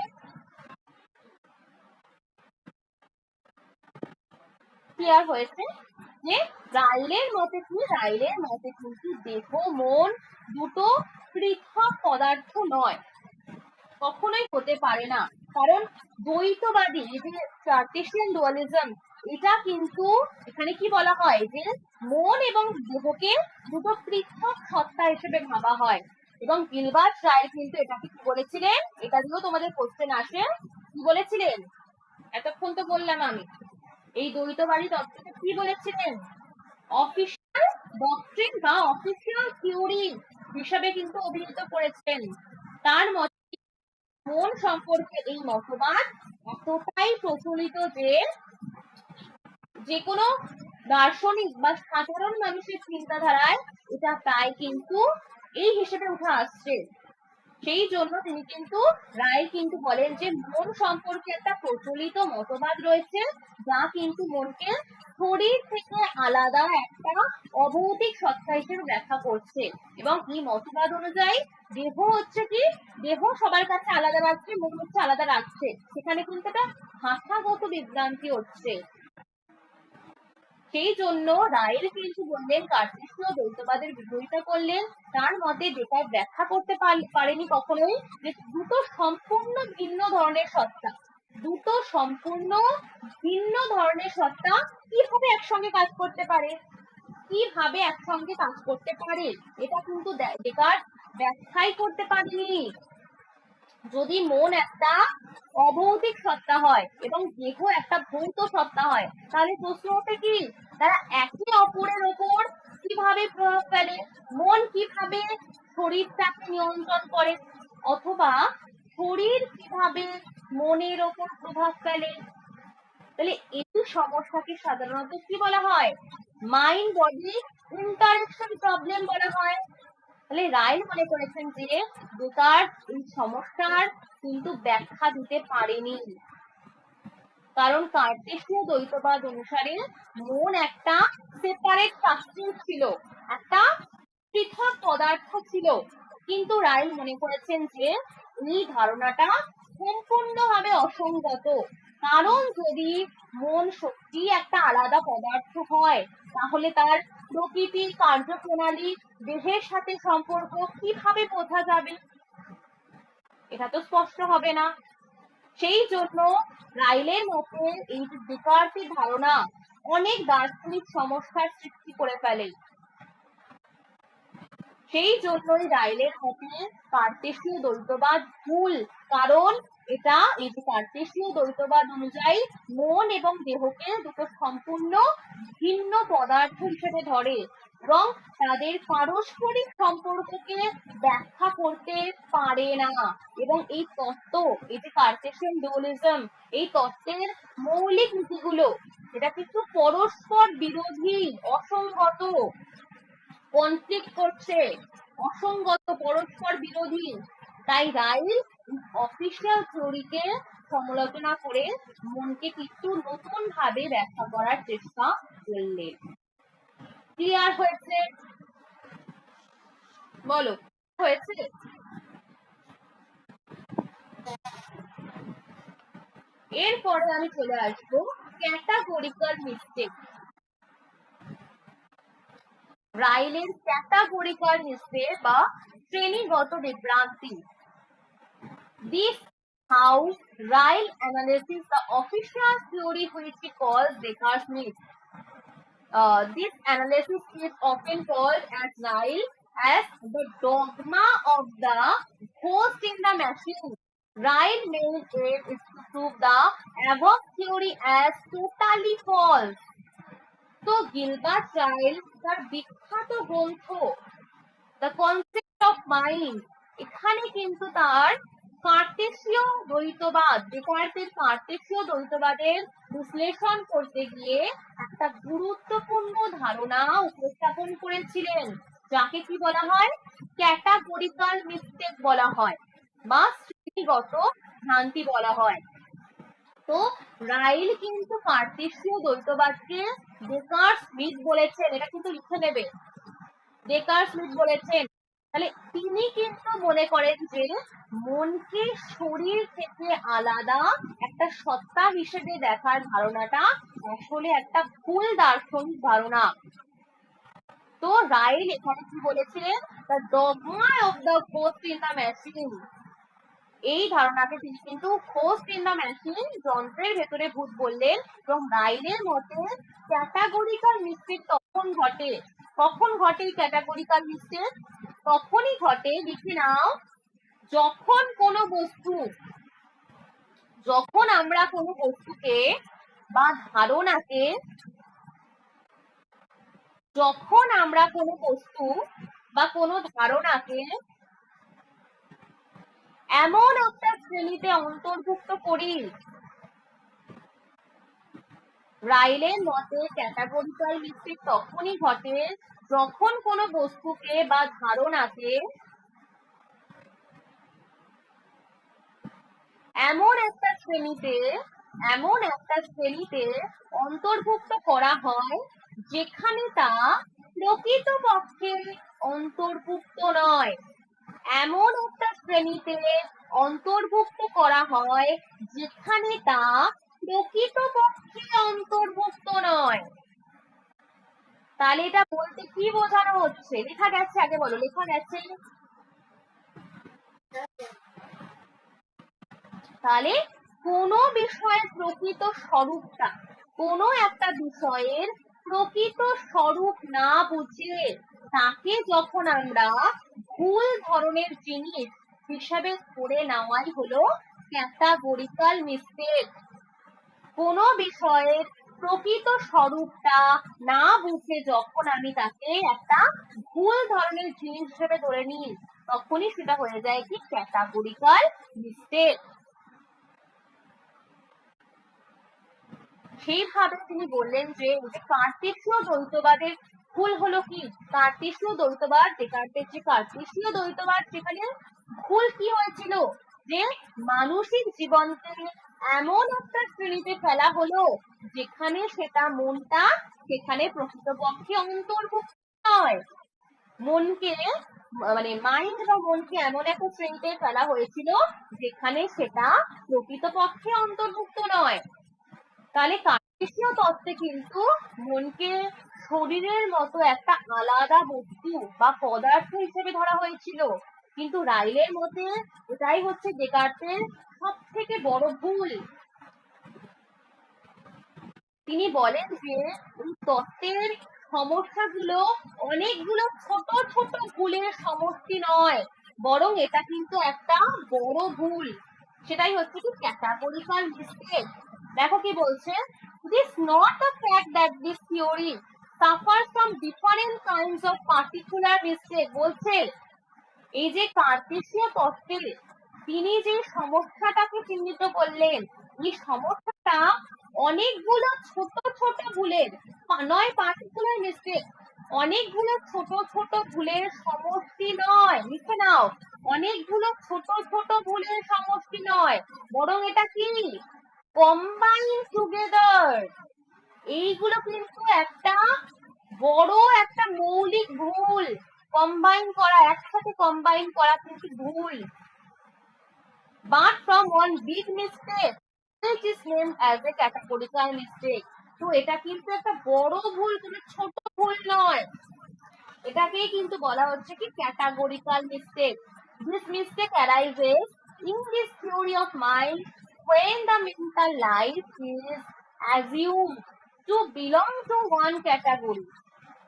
ক্লিয়ার হয়েছে যে রাইলের মতে কিন্তু দেহ মন দুটো পৃথক পদার্থ নয়, কখনোই হতে পারে না। কারণ দ্বৈতবাদী যে কার্টেসিয়ান ডুয়ালিজম, এটা কিন্তু এখানে কি বলা হয় যে মন এবং দেহকে দুটো পৃথক সত্তা হিসেবে ভাবা হয়। এবং গিলবার্ট রাইল কিন্তু এটাকে কি বলেছিলেন, এটা দিয়েও তোমাদের কোশ্চেন আসে, কি বলেছিলেন এতক্ষণ তো বললাম আমি, এই দ্বৈতবাদী তত্ত্বকে কি বলেছিলেন, অফিশিয়াল ডক্ট্রিন বা অফিশিয়াল থিওরি হিসাবে কিন্তু অভিহিত করেছেন। তার মতে মন সম্পর্কে এই মতবাদ এতটাই প্রচলিত যে কোনো দার্শনিক বা সাধারণ মানুষের চিন্তাধারায় এটা প্রায় কিন্তু এই হিসেবে উঠে আসছে। সেই জন্য তিনি কিন্তু রায় কিন্তু বলেন যে মন সম্পর্কে একটা প্রচলিত মতবাদ রয়েছে যা কিন্তু মনকে শরীর থেকে আলাদা একটা অভৌতিক সত্তা হিসেবে ব্যাখ্যা করছে। এবং এই মতবাদ অনুযায়ী দেহ হচ্ছে কি, দেহ সবার কাছে আলাদা রাখছে, মন হচ্ছে আলাদা রাখছে, সেখানে কিন্তু একটা ভাষাগত বিভ্রান্তি হচ্ছে। সেই জন্য রাইল কিন্তু বললেন কার্টেসীয় দ্বৈতবাদের বিরোধিতা করলেন। তার মতে ডেকার্ট ব্যাখ্যা করতে পারেনি কখনোই যে দুটো সম্পূর্ণ ভিন্ন ধরনের সত্তা কিভাবে একসঙ্গে কাজ করতে পারে, এটা কিন্তু ডেকার্ট ব্যাখ্যাই করতে পারেনি। যদি মন একটা অভৌতিক সত্তা হয় এবং দেহ একটা ভৌত সত্তা হয়, তাহলে প্রশ্ন ওঠে কি তারা একে অপরের ওপর কিভাবে প্রভাব ফেলে, মন কিভাবে শরীরটাকে নিয়ন্ত্রণ করে, অথবা শরীর কিভাবে মনের ওপর প্রভাব ফেলে। তাহলে এই সমস্যাকে সাধারণত কি বলা হয়? মাইন্ড বডি ইন্টারেকশন প্রবলেম বলা হয়। তাহলে রাইল মনে করেছেন যে ডেকার্ট এই সমস্যার কিন্তু ব্যাখ্যা দিতে পারেনি, কারণ কার্টেসীয় দ্বৈতবাদ অনুসারে মন একটা সেপারেট সাবস্টেন্স ছিল, একটা পৃথক পদার্থ ছিল। কিন্তু রাইল মনে করেছেন যে এই ধারণাটা সম্পূর্ণভাবে অসঙ্গত, কারণ যদি মন সত্যি একটা আলাদা পদার্থ হয় তাহলে তার প্রকৃতি, কার্যপ্রণালী, দেহের সাথে সম্পর্ক কিভাবে বোঝা যাবে? এটা তো স্পষ্ট হবে না। সেই জন্য রাইলের মতে এই যে ডেকার্টের ধারণা অনেক দার্শনিক সমস্যার সৃষ্টি করে ফেলে। সেই জন্যই রাইলের মতে কার্টেসীয় দ্বৈতবাদ ভুল, কারণ এটা এই যে কার্টেসীয় দ্বৈতবাদ অনুযায়ী মন এবং দেহকে দুটো সম্পূর্ণ ভিন্ন পদার্থ হিসেবে ধরে এবং তাদের পারস্পরিক সম্পর্ককে ব্যাখ্যা করতে পারে না। এবং এই তত্ত্ব, এই যে কার্টেসিয়ান ডুয়ালিজম, এই তত্ত্বের মৌলিক নীতিগুলো এটা কিন্তু পরস্পর বিরোধী, অসঙ্গত, কনফ্লিক্ট করছে, অসঙ্গত, পরস্পর বিরোধী। তাই রাইল অফিসিয়াল থিওরিকে সমালোচনা করে মনকে কিছু নতুন ভাবে ব্যাখ্যা করার চেষ্টা করলেন। ক্লিয়ার হয়েছে? বলো, হয়েছে? এরপরে আমি চলে আসবো ক্যাটাগরিক্যাল মিস্টেক। রাইলের ক্যাটাগরিক্যাল মিস্টেক বা শ্রেণীগত বিভ্রান্তি। This how Ryle analyzes the official theory which he calls Descartes myth. This analysis is often called as Ryle as the dogma of the ghost in the machine. Ryle main aim is to prove the above theory as totally false. তো Gilbert Ryle তার বিখ্যাত গ্রন্থ the concept of mind, এখানে কিন্তু তার কার্টেসীয় দ্বৈতবাদ, ডেকার্টের কার্টেসীয় দ্বৈতবাদের বিশ্লেষণ করতে গিয়ে একটা গুরুত্বপূর্ণ ধারণা উপস্থাপন করেছিলেন, যাকে কি বলা হয়? ক্যাটাগরিক্যাল মিস্টেক বলা হয় বা শ্রেণীগত ভ্রান্তি বলা হয়। তো রাইল কিন্তু কার্টেসীয় দ্বৈতবাদকে ডেকার্টস মিথ বলেছেন, এটা কিন্তু লিখে নেবে, ডেকার্টস মিথ বলেছেন। তাহলে তিনি কিন্তু মনে করেন যে মনকে শরীর থেকে আলাদা একটা সত্তা হিসেবে দেখার ধারণাটা আসলে একটা ভুল দার্শনিক ধারণা। তো রাইল এখানে কি বলেছিলেন? The dogma of the ghost in the machine, এই ধারণাকে তিনি কিন্তু ঘোস্ট ইন দ্য মেশিন, যন্ত্রের ভেতরে ভূত বললেন। এবং রাইলের মতে ক্যাটাগরিক্যাল মিস্টেক তখন ঘটে, কখন ঘটে ক্যাটাগরিক্যাল মিস্টেক? তখনই ঘটে, লিখে নাও, যখন কোনো বস্তু, যখন আমরা কোনো বস্তুকে বা ধারণাকে, যখন আমরা কোনো বস্তু বা কোনো ধারণাকে এমন একটা শ্রেণীতে অন্তর্ভুক্ত করি, রাইলের মতে ক্যাটাগরিক্যাল মিস্টেক তখনই ঘটে যখন কোনো বস্তুকে বা ধারণাকে এমন একটা শ্রেণীতে অন্তর্ভুক্ত করা হয় যেখানে তা প্রকৃতপক্ষে অন্তর্ভুক্ত নয়। এমন একটা শ্রেণীতে অন্তর্ভুক্ত করা হয় যেখানে তা প্রকৃতপক্ষে অন্তর্ভুক্ত নয়। তাহলে এটা বলতে কি বোঝানো হচ্ছে? লেখা গেছে, আগে বলো, লেখা গেছে? তাহলে কোন বিষয়ের প্রকৃত স্বরূপটা, কোন একটা বিষয়ের প্রকৃত স্বরূপ না বুঝে তাকে যখন আমরা ভুল ধরনের জিনিস হিসাবে ধরে নেওয়াই হলো ক্যাটাগরিক্যাল মিস্টেক। কোন বিষয়ের প্রকৃত স্বরূপটা না বুঝে যখন আমি তাকে একটা ভুল ধরনের জিনিস হিসেবে ধরে নিই, তখনই সেটা হয়ে যায় কি ক্যাটাগরিক্যাল মিস্টেক। সেইভাবে তিনি বললেন যে কার্টেসীয় দ্বৈতবাদের ভুল হলো কি, কার্টেসীয় দ্বৈতবাদ, ডেকার্টের যে কার্টেসীয় দ্বৈতবাদ, সেখানে ভুল কি হয়েছিল যে মানসিক জীবনকে এমন একটা শ্রেণীতে ফেলা হলো যেখানে সেটা মনটা সেখানে প্রকৃতপক্ষে অন্তর্ভুক্ত নয়। মনকে মানে মাইন্ড বা মনকে এমন একটা শ্রেণীতে ফেলা হয়েছিল যেখানে সেটা প্রকৃতপক্ষে অন্তর্ভুক্ত নয়। তাহলে কার্টেসীয় তত্ত্বে কিন্তু মনকে শরীরের মতো একটা আলাদা বস্তু বা পদার্থ হিসেবে ধরা হয়েছিল, কিন্তু রাইলের মতে এটাই হচ্ছে ডেকার্টের সব থেকে বড় ভুল। তিনি বলেন যে এই তত্ত্বের সমস্যাগুলো অনেকগুলো ছোট ছোট ভুলের সমষ্টি নয়, বরং এটা কিন্তু একটা বড় ভুল, সেটাই হচ্ছে কি ক্যাটাগরিক্যাল মিস্টেক। দেখো কি বলছে, this not the fact that this theory suffers from different kinds of particular mistake। বলছে এই যে কার্টেসীয় তত্ত্বে তিনি যে সমস্যাটাকে চিহ্নিত করলেন, এই সমস্যাটা অনেকগুলো ছোট ছোট ভুলের নয়, পার্টিকুলার মিস্টেক, অনেকগুলো ছোট ছোট ভুলের সমষ্টি নয়, লিখে নাও, অনেকগুলো ছোট ছোট ভুলের সমষ্টি নয়, বরং এটা কি কম্বাইন টুগেদার। এইগুলো কিন্তু একটা বড় একটা মৌলিক ভুল, কম্বাইন করা, একসাথে কম্বাইন করা কিন্তু ভুল। But from one big mistake which is named as a categorical mistake। তো এটা কিন্তু একটা বড় ভুল, কোনো ছোট ভুল নয়, এটাকেই কিন্তু বলা হচ্ছে কি categorical mistake. This mistake arises in this theory of mind when the mental life is assumed to belong to one category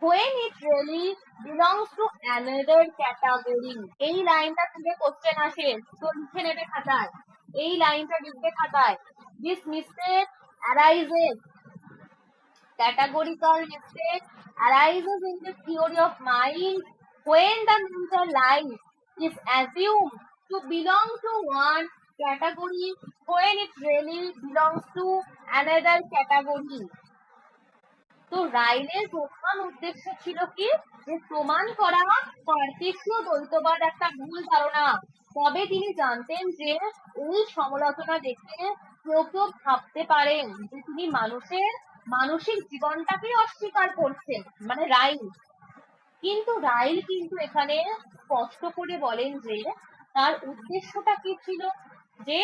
when it really belongs to another category। এই লাইনটা থেকে কোশ্চেন আসে, তো লিখে নেবে খাতায়, এই লাইনটা লিখবে খাতায়। This mistake arises, categorical mistake arises in the theory of mind when the mental life is assumed to belong to one category when it really belongs to another category। তো রাইলের প্রধান উদ্দেশ্য ছিল কি, যে প্রমাণ করা কার্টেসীয় দ্বৈতবাদ একটা ভুল ধারণা। তবে তিনি জানতেন যে এই সমালোচনা দেখে কেউ কেউ ভাবতে পারেন যে তিনি মানুষের মানসিক জীবনটাকে অস্বীকার করছেন, মানে রাইল। কিন্তু রাইল কিন্তু এখানে স্পষ্ট করে বলেন যে তার উদ্দেশ্যটা কি ছিল, যে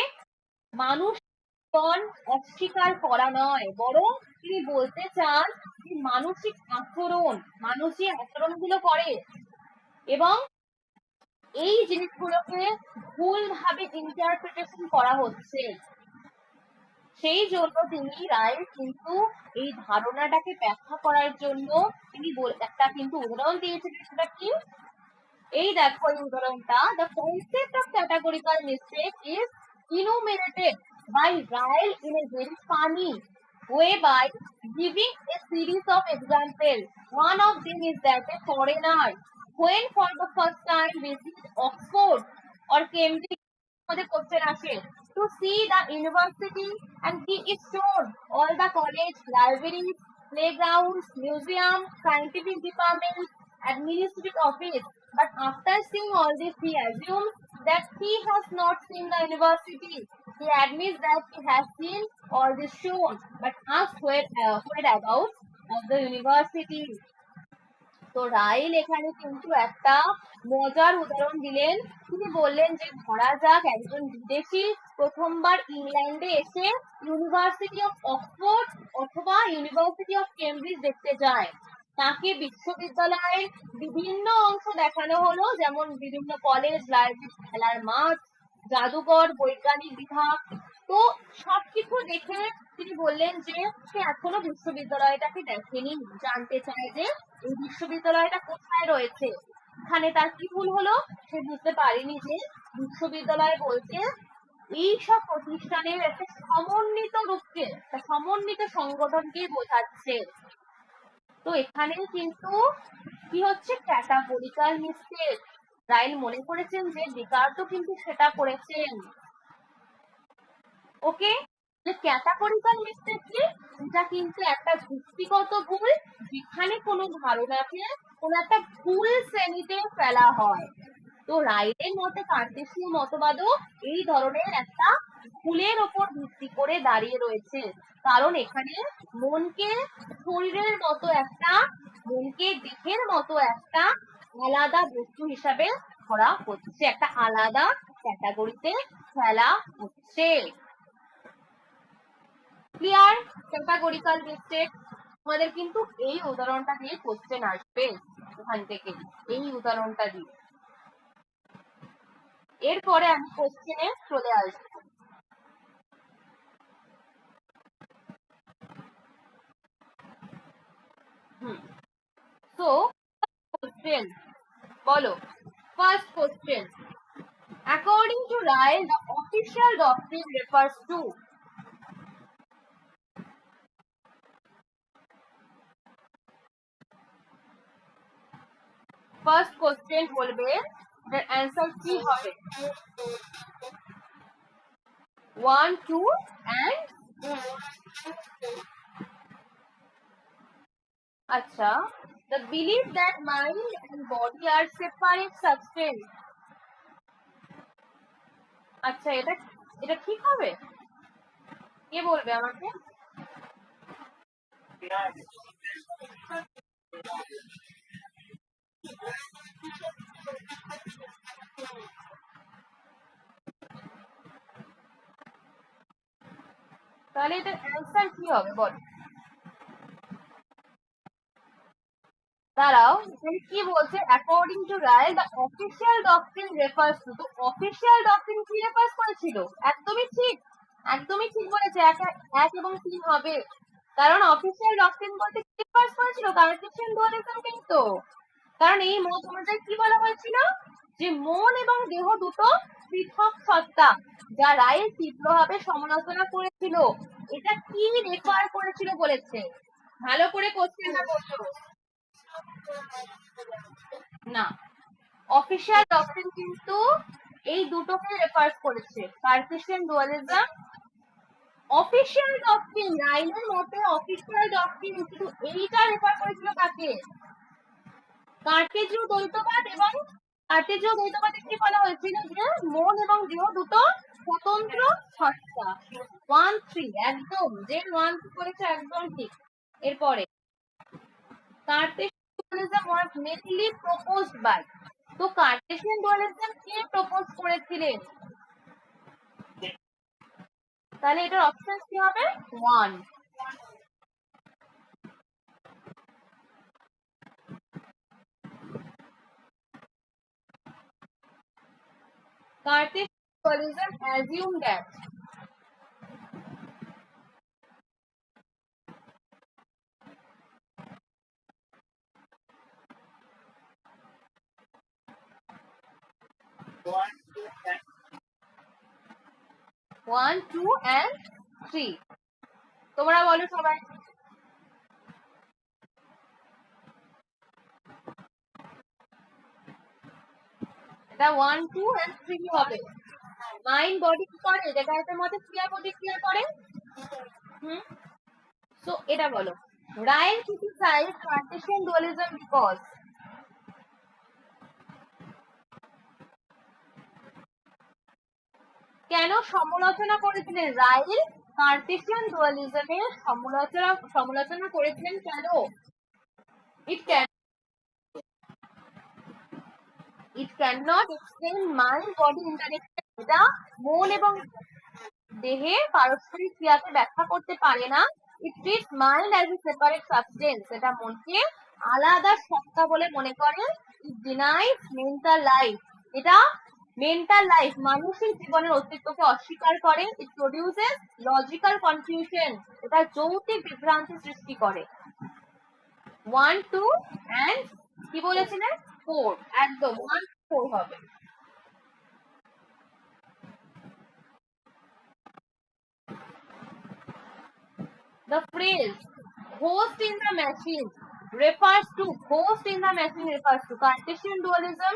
মানুষ জীবন অস্বীকার করা নয়, বরং তিনি বলতে চান যে মানসিক আচরণ, মানুষ যে আচরণগুলো করে এবং এই জিনিসগুলোকে ভুলভাবে ইন্টারপ্রিটেশন করা হচ্ছে, সেই জন্য তিনি রায় কিন্তু এই ধারণাটাকে ব্যাখ্যা করার জন্য তিনি একটা কিন্তু উদাহরণ দিয়েছিলেন। সেটা কি, এই দেখো এই উদাহরণটা, the concept of categorical mistake is enumerated by Ryle in a very funny way by giving a series of examples। One of them is that a foreigner when for the first time visit Oxford or Cambridge, আমাদের question আসে, to see the university, and he is shown all the college, libraries, playgrounds, museums, scientific departments, administrative office, but after seeing all this he assumes that he has not seen the university। He admits that he has seen all this shown but asks whereabouts of the university। তো Ryle এখানে কিন্তু একটা মজার উদাহরণ দিলেন। তিনি বললেন যে ধরা যাক একজন বিদেশি প্রথমবার ইংল্যান্ডে এসে ইউনিভার্সিটি অফ অক্সফোর্ড অথবা ইউনিভার্সিটি অফ কেমব্রিজ দেখতে যায়। তাকে বিশ্ববিদ্যালয়ের বিভিন্ন অংশ দেখানো হলো, যেমন বিভিন্ন কলেজ, লাইব্রেরি, খেলার মাঠ, জাদুঘর, বৈজ্ঞানিক বিভাগ। তো সবকিছু দেখে তিনি বললেন যে সে এখনো বিশ্ববিদ্যালয়টাকে দেখেনি, জানতে চায় যে এই বিশ্ববিদ্যালয়টা কোথায় রয়েছে। এখানে তার কি ভুল হলো, সে বুঝতে পারেনি যে বিশ্ববিদ্যালয় বলতে এইসব প্রতিষ্ঠানের একটা সমন্বিত রূপকে, একটা সমন্বিত সংগঠনকে বোঝাচ্ছে। তো এখানে কিন্তু কি হচ্ছে, ক্যাটাগরিক্যাল মিস্টেক। রাইল মনে করেছেন যে ডেকার্টও কিন্তু সেটা করেছেন। ওকে, যে ক্যাটাগরিক্যাল মিস্টেক কি, এটা কিন্তু একটা যুক্তিগত ভুল, যেখানে কোনো ধারণাকে কোনো একটা ভুল শ্রেণীতে ফেলা হয়। তো রাইলের মতে কার্টেসীয় মতবাদও এই ধরনের একটা ভুলের ওপর ভিত্তি করে দাঁড়িয়ে রয়েছে, কারণ এখানে মনকে শরীরের মতো একটা, মনকে দেহের মতো একটা আলাদা বস্তু হিসাবে ধরা হচ্ছে, একটা আলাদা ক্যাটাগরিতে ফেলা হচ্ছে। ক্লিয়ার? Categorical mistake. আমাদের কিন্তু এই উদাহরণটা দিয়ে কোশ্চেন আসবে ওখান থেকে, এই উদাহরণটা দিয়ে। এরপরে আমি কোশ্চেনে চলে আসবো। সো কোশ্চেন বলো, first question, according to Ryle the official doctrine refers to, first question বলবে, এর অ্যান্সার কি হবে? 1 2 and আচ্ছা, the belief that mind and body are separate substance। আচ্ছা, এটা এটা ঠিক হবে? কে বলবে আমাকে? তাহলে এটার অ্যান্সার কি হবে বল? দাঁড়াও, এখানে কি বলছে? According to Ryle the official doctrine refers to, তো অফিসিয়াল ডক্ট্রিন কি রেফার্স করেছিল? একদমই ঠিক, একদমই ঠিক বলেছে, এক এবং 3 হবে, কারণ অফিসিয়াল ডক্ট্রিন বলতে কি রেফার্স করেছিল? কার্টেসিয়ান ডুয়ালিজম কিন্তু। কারণ এই মত অনুযায়ী কি বলা হয়েছিল? যে মন এবং দেহ দুটো পৃথক সত্তা, যা রায় তীব্রভাবে সমালোচনা করেছিল। এটা কি রেফার করেছিল বলেছে? ভালো করে কোশ্চেনটা করছো না, অফিসিয়াল ডক্ট্রিন কিন্তু এই দুটোকে রেফার করেছে, কার্টেসিয়ান ডুয়ালিজম। অফিসিয়াল ডক্ট্রিন, রাইলের মতে অফিসিয়াল ডক্ট্রিন কিন্তু এইটা রেফার করেছিল কাকে? কার্টেজীয় দ্বৈতবাদ। এবং কার্টেজীয় দ্বৈতবাদে কি বলা হয়েছিল? যে মন এবং দেহ দুটো স্বতন্ত্র সত্তা। 1 3 একদম, যে 1 2 করেছে একদম ঠিক। এরপরে Cartesian dualism was mainly proposed by, তো কার্টেসিয়ান ডুয়ালিজম কে প্রপোজ করেছিলেন? তাহলে এটার অপশন কি হবে? 1। Cartesian dualism assumed that one, two and three। তোমরা বলো সবাই। এটা 1 2 and 3 হবে। মাইন্ড বডি কি করে? ডেকার্টের মতে ক্রিয়া প্রতিক্রিয়া করে। সো এটা বলো, Ryle criticized Cartesian dualism because, কেন সমালোচনা করেছিলেন রাইল? কার্টেসিয়ান ডুয়ালিজমের সমালোচনা করেছিলেন কেন? It cannot explain mind body interaction, এটা মন এবং দেহে পারস্পরিক ক্রিয়াকে ব্যাখ্যা করতে পারে না। It treats mind as a separate substance, এটা মনকে আলাদা সত্তা বলে মনে করে। It denies mental life, এটা মেন্টাল লাইফ মানসিক জীবনের অস্তিত্বকে অস্বীকার করে। It produces logical confusion, এটা যৌক্তিক বিভ্রান্তি সৃষ্টি করে। 1 2 and কি বলেছিলেন? 4, একদম 1 4 হবে। The phrase ghost in the machine refers to, Cartesian dualism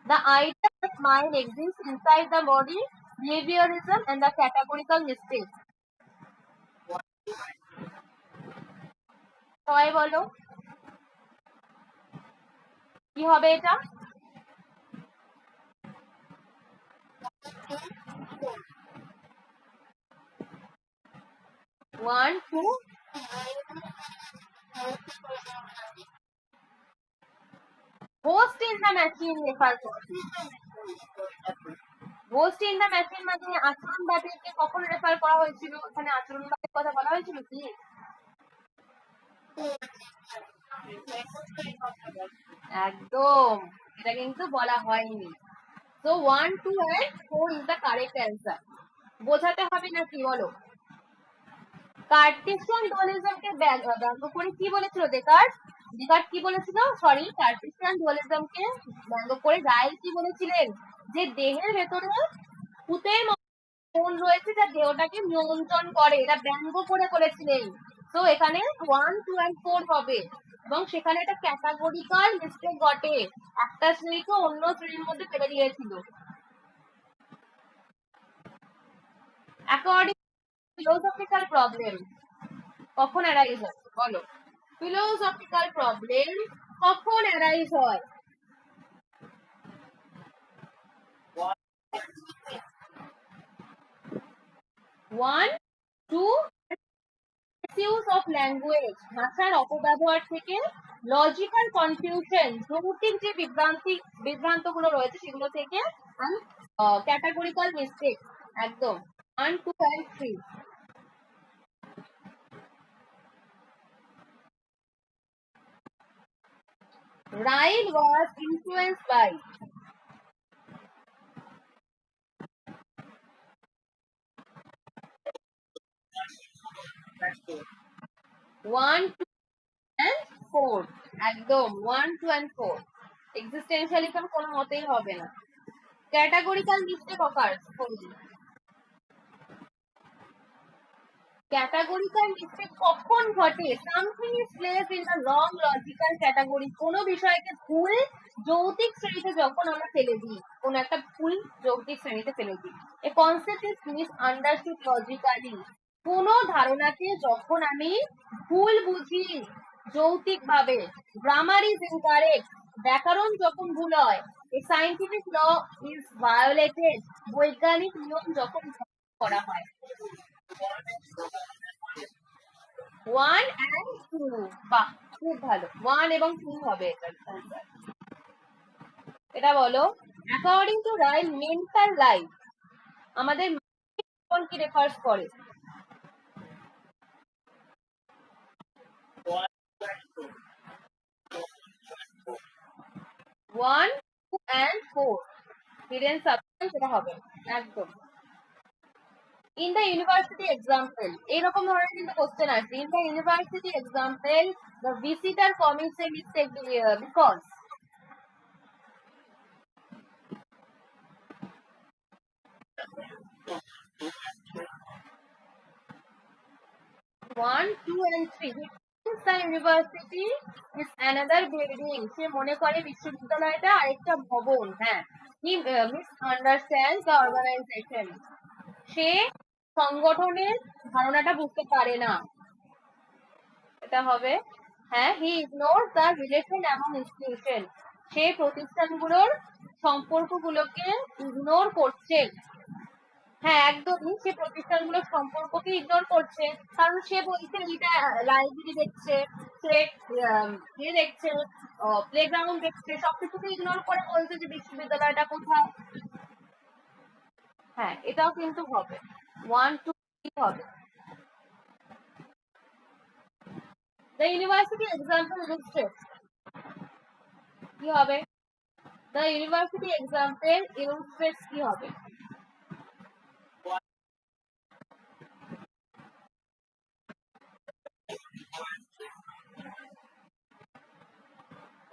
The idea that mind exists inside the body, behaviorism and the categorical mistake. সবাই বলো কি হবে এটা? 1 2 host in the machine refer করছি। হোস্ট ইন দ্য মেশিন মানে আচরণবাদীকে কখন refer করা হয়েছিল? ওখানে আচরণবাদের কথা বলা হয়েছিল কি? একদম, এটা কিন্তু বলা হয়নি। তো 1 2 and 4 is the correct answer. বোঝাতে হবে না কি বলো? কার্টেসিয়ান ডুয়ালিজমকে ব্যঙ্গ করে কি বলেছিল ডেকার্ট? ডেকার্ট কি বলেছিল? সরি, কার্টেসিয়ান ডুয়ালিজমকে ব্যঙ্গ করে রাইল কি বলেছিলেন? যে দেহের ভেতরে ভূতের মন রয়েছে যা দেহটাকে নিয়ন্ত্রণ করে, এটা ব্যঙ্গ করে বলেছিলেন। তো এখানে 1 2 and 4 হবে এবং সেখানে একটা ক্যাটাগরিক্যাল মিস্টেক ঘটে, একটা শ্রেণীকে অন্য শ্রেণীর মধ্যে ফেলে দিয়েছিল। অ্যাকর্ডিং ফিলোসফিক্যাল প্রবলেম কখন অ্যারাইজ হয় বলো? ফিলোসফিক্যাল প্রবলেম কখন অ্যারাইজ হয়? 1 2 মিসইউজ অফ ল্যাঙ্গুয়েজ, ভাষার অপব্যবহার থেকে, লজিক্যাল কনফিউশন, যৌক্তিক যে বিভ্রান্তগুলো রয়েছে সেগুলো থেকে, and ক্যাটাগরিক্যাল মিস্টেক। একদম 1 2 and 3। Ryle was influenced by 1 2 and 4। একদম 1 2 and 4। এক্সিস্টেনশিয়ালিজম কোনো মতেই হবে না। ক্যাটাগরিক্যাল মিস্টেক অকার্স করবে। ক্যাটাগরিক্যাল মিস্টেক কখন ঘটে? Something is placed in the wrong logical category. কোনো বিষয়কে ভুল যৌক্তিক শ্রেণীতে যখন আমরা ফেলে দিই, কোনো একটা ভুল যৌক্তিক শ্রেণীতে ফেলে দিই, এ concept is miss understood logically. কোনো ধারণাকে যখন আমি ভুল বুঝি যৌক্তিক ভাবে, গ্রামার ইজ ইনকারেক্ট, ব্যাকরণ যখন ভুল হয়, a scientific law is violated, বৈজ্ঞানিক নিয়ম যখন করা হয়। 1 and 2। বাহ, খুব ভালো। 1 এবং 2 হবে এটার অ্যান্সার। এটা বলো, according to Ryle mental life আমাদের কি রেফার্স করে? 1 2 and 4 হিডেন সাবস্টেন্স, এটা হবে একদম। ইন দ্য ইউনিভার্সিটি এক্সাম্পল, এইরকম ধরনের কিন্তু কোশ্চেন আসছে। In the university example the visitor commits a mistake because. One, two, and three. The university is another building. সে মনে করে বিশ্ববিদ্যালয়টা আরেকটা ভবন। হ্যাঁ, he misunderstands the organization. সে সংগঠনের ধারণাটা বুঝতে পারে না। এটা হবে হ্যাঁ, he ignores the relation among institution. সে প্রতিষ্ঠানগুলোর সম্পর্কগুলোকে ইগনোর করছে। হ্যাঁ, একদমই, সে প্রতিষ্ঠানগুলোর সম্পর্ককে ইগনোর করছে, কারণ সে বলছে এটা লাইব্রেরি দেখছে, সে দেখছে, প্লেগ্রাউন্ড দেখছে, সবকিছুকে ইগনোর করে বলছে যে বিশ্ববিদ্যালয়টা কোথায়। হ্যাঁ, এটাও কিন্তু হবে। 1 2 হবে। দ্য ইউনিভার্সিটি এক্সাম্পল ইলুস্ট্রেটস কি হবে? দ্য ইউনিভার্সিটি এক্সাম্পল ইলুস্ট্রেটস কি হবে?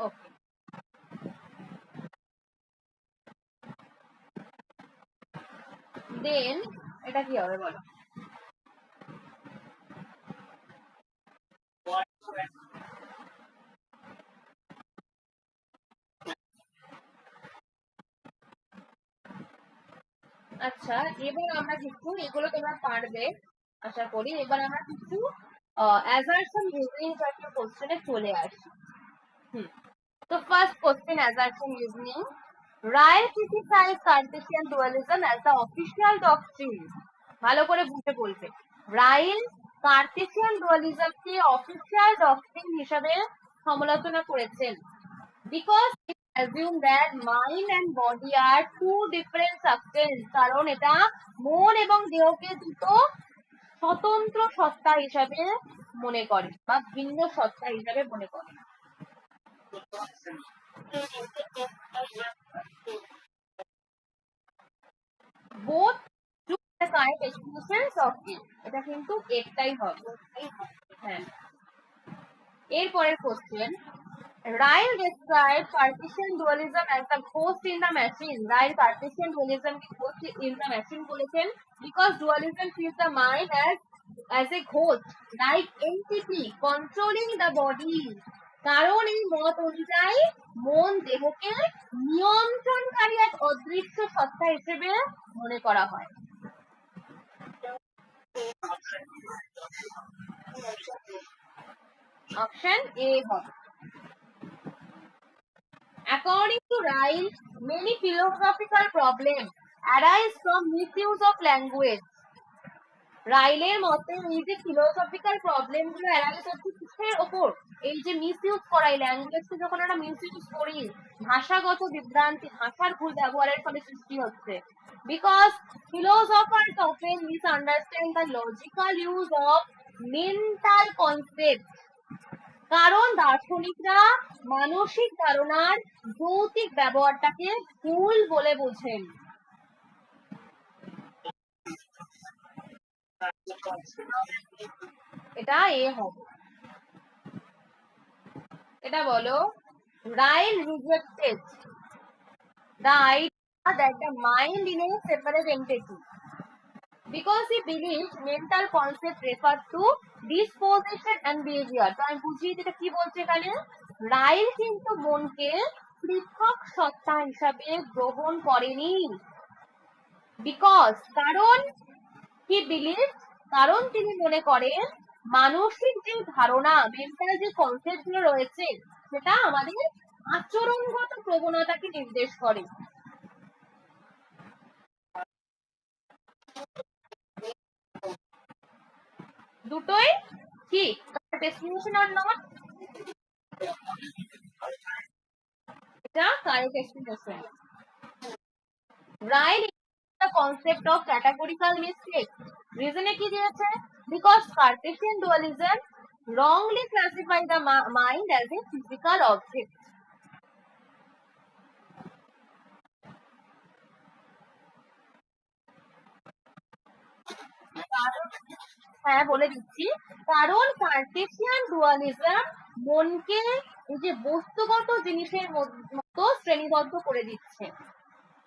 ওকে, দেন এটা কি হবে বলো? আচ্ছা, এবার আমরা কিছু, এগুলো তোমরা পারবে আশা করি। এবার আমরা কিছু অ্যাসারশন রিজনিং টাইপের কোশ্চেনে চলে আসি। তো first question, assertion reasoning. Ryle criticise Cartesian dualism as the official doctrine. ভালো করে বুঝে বলবে। রাইল কার্টেসিয়ান ডুয়ালিজমকে অফিসিয়াল ডক্ট্রিন হিসাবে সমালোচনা করেছেন। Because it assumes that mind and body are two different substance. কারণ এটা মন এবং দেহকে দুটো স্বতন্ত্র সত্তা হিসাবে মনে করে বা ভিন্ন সত্তা হিসাবে মনে করে। Both do the correct explanations of it. এটা কিন্তু একটাই হবে। হ্যাঁ, এরপরের question. Ryle described Cartesian dualism as the ghost in the machine. Ryle Cartesian dualism ke ghost in the machine bolechen because dualism treats the mind as a ghost, like entity controlling the body. কারণ এই মত অনুযায়ী মন দেহকে নিয়ন্ত্রণকারী এক অদৃশ্য সত্তা হিসেবে মনে করা হয়। অপশন এ হবে। According to Ryle, many philosophical problems arise from misuse of language. রাইলের মতে এই যে ফিলোসফিক্যাল প্রবলেম গুলো অ্যারাইজ হচ্ছে কিসের ওপর? এই যে মিসইউজ করা, ল্যাঙ্গুয়েজকে যখন আমরা মিসইউজ করি, ভাষাগত বিভ্রান্তি, ভাষার ভুল ব্যবহারের ফলে সৃষ্টি হচ্ছে। Because philosophers often misunderstand the logical use of mental concepts. কারণ দার্শনিকরা মানসিক ধারণার ভৌতিক ব্যবহারটাকে ভুল বলে বোঝেন। এটা এ হবে। এটা বলো। Ryle rejected the idea that the mind is a separate entity because he believes mental concept refers to disposition and behavior. তো আমি বুঝিয়ে দিতে কি বলছে এখানে, রাইল কিন্তু মনকে পৃথক সত্তা হিসাবে গ্রহণ করেনি। বিকজ কারণ he believes, কারণ তিনি মনে করেন মানসিক যে ধারণা, মেন্টাল যে কনসেপ্ট গুলো রয়েছে সেটা আমাদের আচরণগত প্রবণতাকে নির্দেশ করে। দুটোই ঠিক, ডেস্টিনেশন আর নট, এটা correct explanation. Ryle the concept of categorical mistake. রিজনে কি দিয়েছে? Because Cartesian dualism wrongly classify the mind as a physical object. হ্যাঁ বলে দিচ্ছি, কারণ কার্টেসিয়ান ডুয়ালিজম মনকে এই যে বস্তুগত জিনিসের মতো শ্রেণীবদ্ধ করে দিচ্ছে।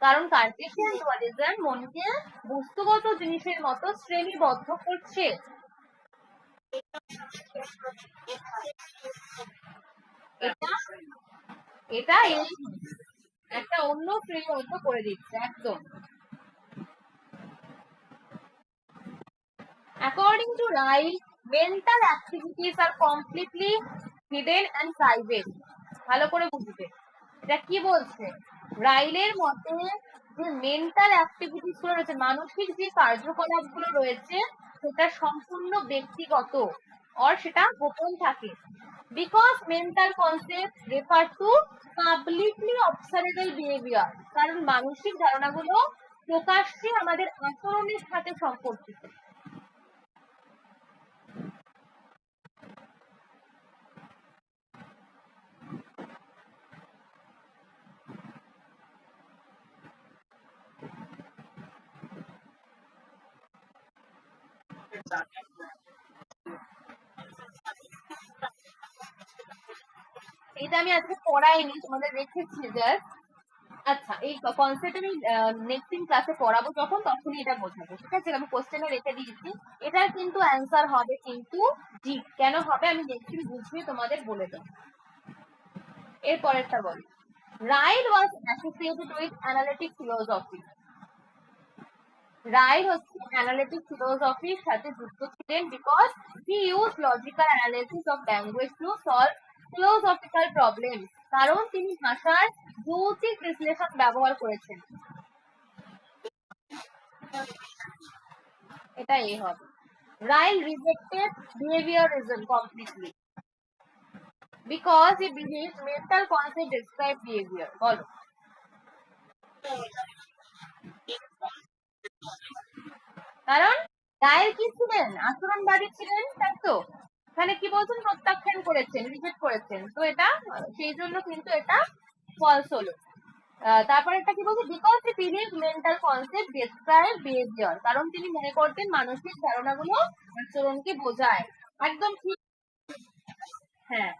কারণ কার্টেসিয়ান ডুয়ালিজম মনকে বস্তুগত জিনিসের মতো শ্রেণীবদ্ধ করছে। এটা একটা অন্য শ্রেণীবদ্ধ করে দিচ্ছে একদম। According to Ryle, mental activities are completely hidden and private. ভালো করে বুঝবে এটা কি বলছে। রাইলের মতে যে মেন্টাল অ্যাক্টিভিটিস গুলো রয়েছে, মানসিক যে কার্যকলাপ গুলো রয়েছে সেটা সম্পূর্ণ ব্যক্তিগত, আর সেটা গোপন থাকে। Because mental concept refer to publicly observable behaviour, কারণ মানসিক ধারণাগুলো প্রকাশ্যে আমাদের আচরণের সাথে সম্পর্কিত। এটা আমি আজকে পড়াইনি, তোমাদের রেখেছি জাস্ট। আচ্ছা, এই কনসেপ্ট আমি নেক্সট দিন ক্লাসে পড়াবো যখন, তখনই এটা বোঝাবো, ঠিক আছে? আমি কোশ্চেনে রেখে দিয়েছি। এটার কিন্তু অ্যান্সার হবে কিন্তু জি। কেন হবে আমি নেক্সট দিন বুঝিয়ে তোমাদের বলে দেবো। এরপরেরটা বল। Ryle was associated with analytic philosophy. রায় হচ্ছে অ্যানালিটিক ফিলোসফির সাথে যুক্ত ছিলেন because he use logical analysis of language to solve philosophical problem, কারণ তিনি ভাষার যৌক্তিক বিশ্লেষণ ব্যবহার করেছেন। এটা এ হবে। Ryle rejected behaviourism completely because he believes mental concept describe behavior. বলো। কারণ রায়ের কি ছিলেন, আচরণবাদী ছিলেন, তাই তো এখানে কি বলছেন, প্রত্যাখ্যান করেছেন, রিজেক্ট করেছেন, তো এটা সেই জন্য কিন্তু এটা ফলস হলো। তারপরে একটা কি বলছে, because he believe mental concept describe behaviour, কারণ তিনি মনে করতেন মানসিক ধারণাগুলো আচরণকে বোঝায়। একদম ঠিক। হ্যাঁ,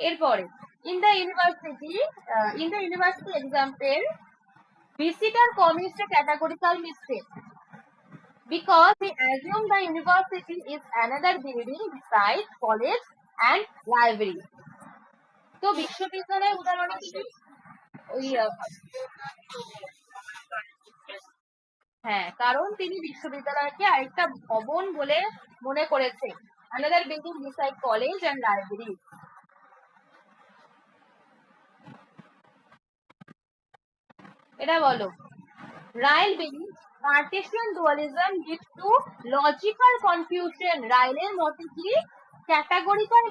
এরপরে in the university example visitor commits a categorical mistake because he assumed the university is another building besides college and library. তো বিশ্ববিদ্যালয় উদাহরণে কি ওই হ্যাঁ, কারণ তিনি বিশ্ববিদ্যালয়কে আরেকটা ভবন বলে মনে করেছেন, another building beside college and library. এটা বলো। Ryle believes Cartesian dualism leads to logical confusion. রাইলের মতে কি ক্যাটাগরিক্যাল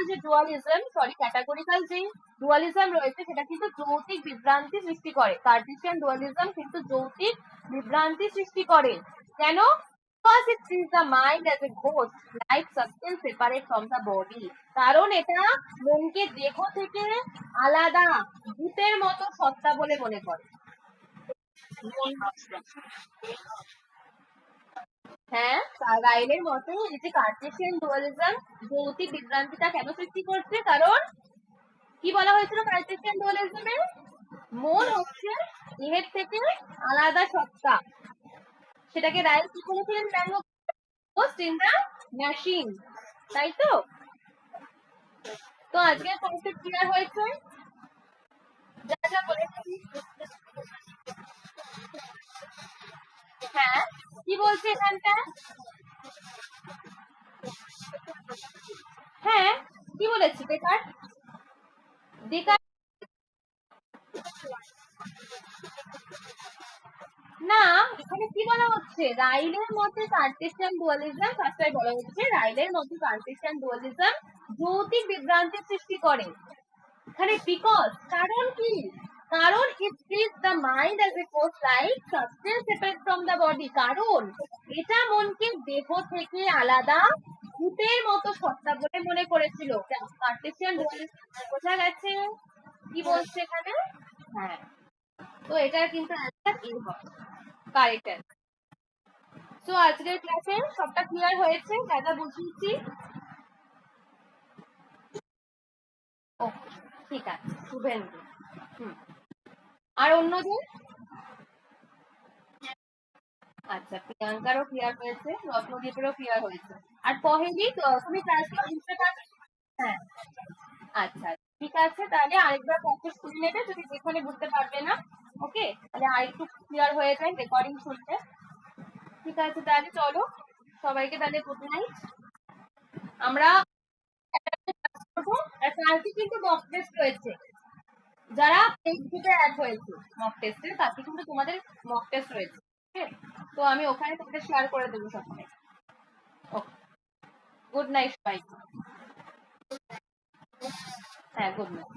যে ডুয়ালিজম রয়েছে সেটা কিন্তু যৌক্তিক বিভ্রান্তি সৃষ্টি করে। কার্টেসিয়ান ডুয়ালিজম কিন্তু যৌক্তিক বিভ্রান্তি সৃষ্টি করে। কেন? Because it treats the mind as a ghost, like substance separate from the body. কারণ এটা মনকে দেহ থেকে আলাদা ভূতের মতো সত্তা বলে মনে করে। হ্যাঁ, রাইলের মতে এই যে কার্টেসিয়ান ডুয়ালিজম যৌক্তিক বিভ্রান্তিটা কেন সৃষ্টি করছে, কারণ কি বলা হয়েছিল কার্টেসিয়ান ডুয়ালিজমে, মন হচ্ছে দেহের থেকে আলাদা সত্তা, সেটাকে রাইল কি বলেছিলেন, পোস্ট ইন দ্য মেশিন, তাই তো। তো আজকের কনসেপ্ট ক্লিয়ার হয়েছে, যা যা বলেছি। হ্যাঁ, কি বলছে এখানটা, হ্যাঁ কি বলেছি, বেকার বেকার না, এখানে কি বলা হচ্ছে, রাইলের মতে কার্টেসিয়ান ডুয়ালিজম, ফার্স্টে বলা হচ্ছে রাইলের মতে কার্টেসিয়ান ডুয়ালিজম যৌক্তিক বিভ্রান্তির সৃষ্টি করে। এখানে বিকজ, কারণ কি, কারণ it treats the mind as a course like substance separate from the body, কারণ এটা মনকে দেহ থেকে আলাদা ভূতের মতো সত্তা বলে মনে করেছিল। কার্টেসিয়ান ডুয়ালিজম বোঝা গেছে কি বলছে এখানে। হ্যাঁ, তো এটার কিন্তু অ্যান্সার এ হবে, কারেক্ট অ্যান্সার। সো আজকের ক্লাসে সবটা ক্লিয়ার হয়েছে, যা যা বুঝিয়েছি। ওকে, ঠিক আছে, শুভেন্দু। হুম, আর অন্যদের? আচ্ছা, প্রিয়াঙ্কারও ক্লিয়ার হয়েছে, রত্নদীপেরও ক্লিয়ার হয়েছে। আর পহেলি, তুমি ক্লাসটা বুঝতে পারছো? হ্যাঁ, আচ্ছা ঠিক আছে, তাহলে আরেকবার প্র্যাকটিস করে নেবে যদি যেখানে বুঝতে পারবে না। ওকে, তাহলে আরেকটু ক্লিয়ার হয়ে যায় রেকর্ডিং শুনতে। ঠিক আছে, তাহলে চলো সবাইকে তাহলে গুড নাইট। আমরা আর কালকে কিন্তু মক টেস্ট রয়েছে, যারা ফেসবুকে অ্যাড হয়েছে মক টেস্টে, তাতে কিন্তু তোমাদের মক টেস্ট রয়েছে। তো আমি ওখানে তোমাদের শেয়ার করে দেবো সবাই। ওকে, গুড নাইট সবাই। হ্যাঁ, গুড নাইট।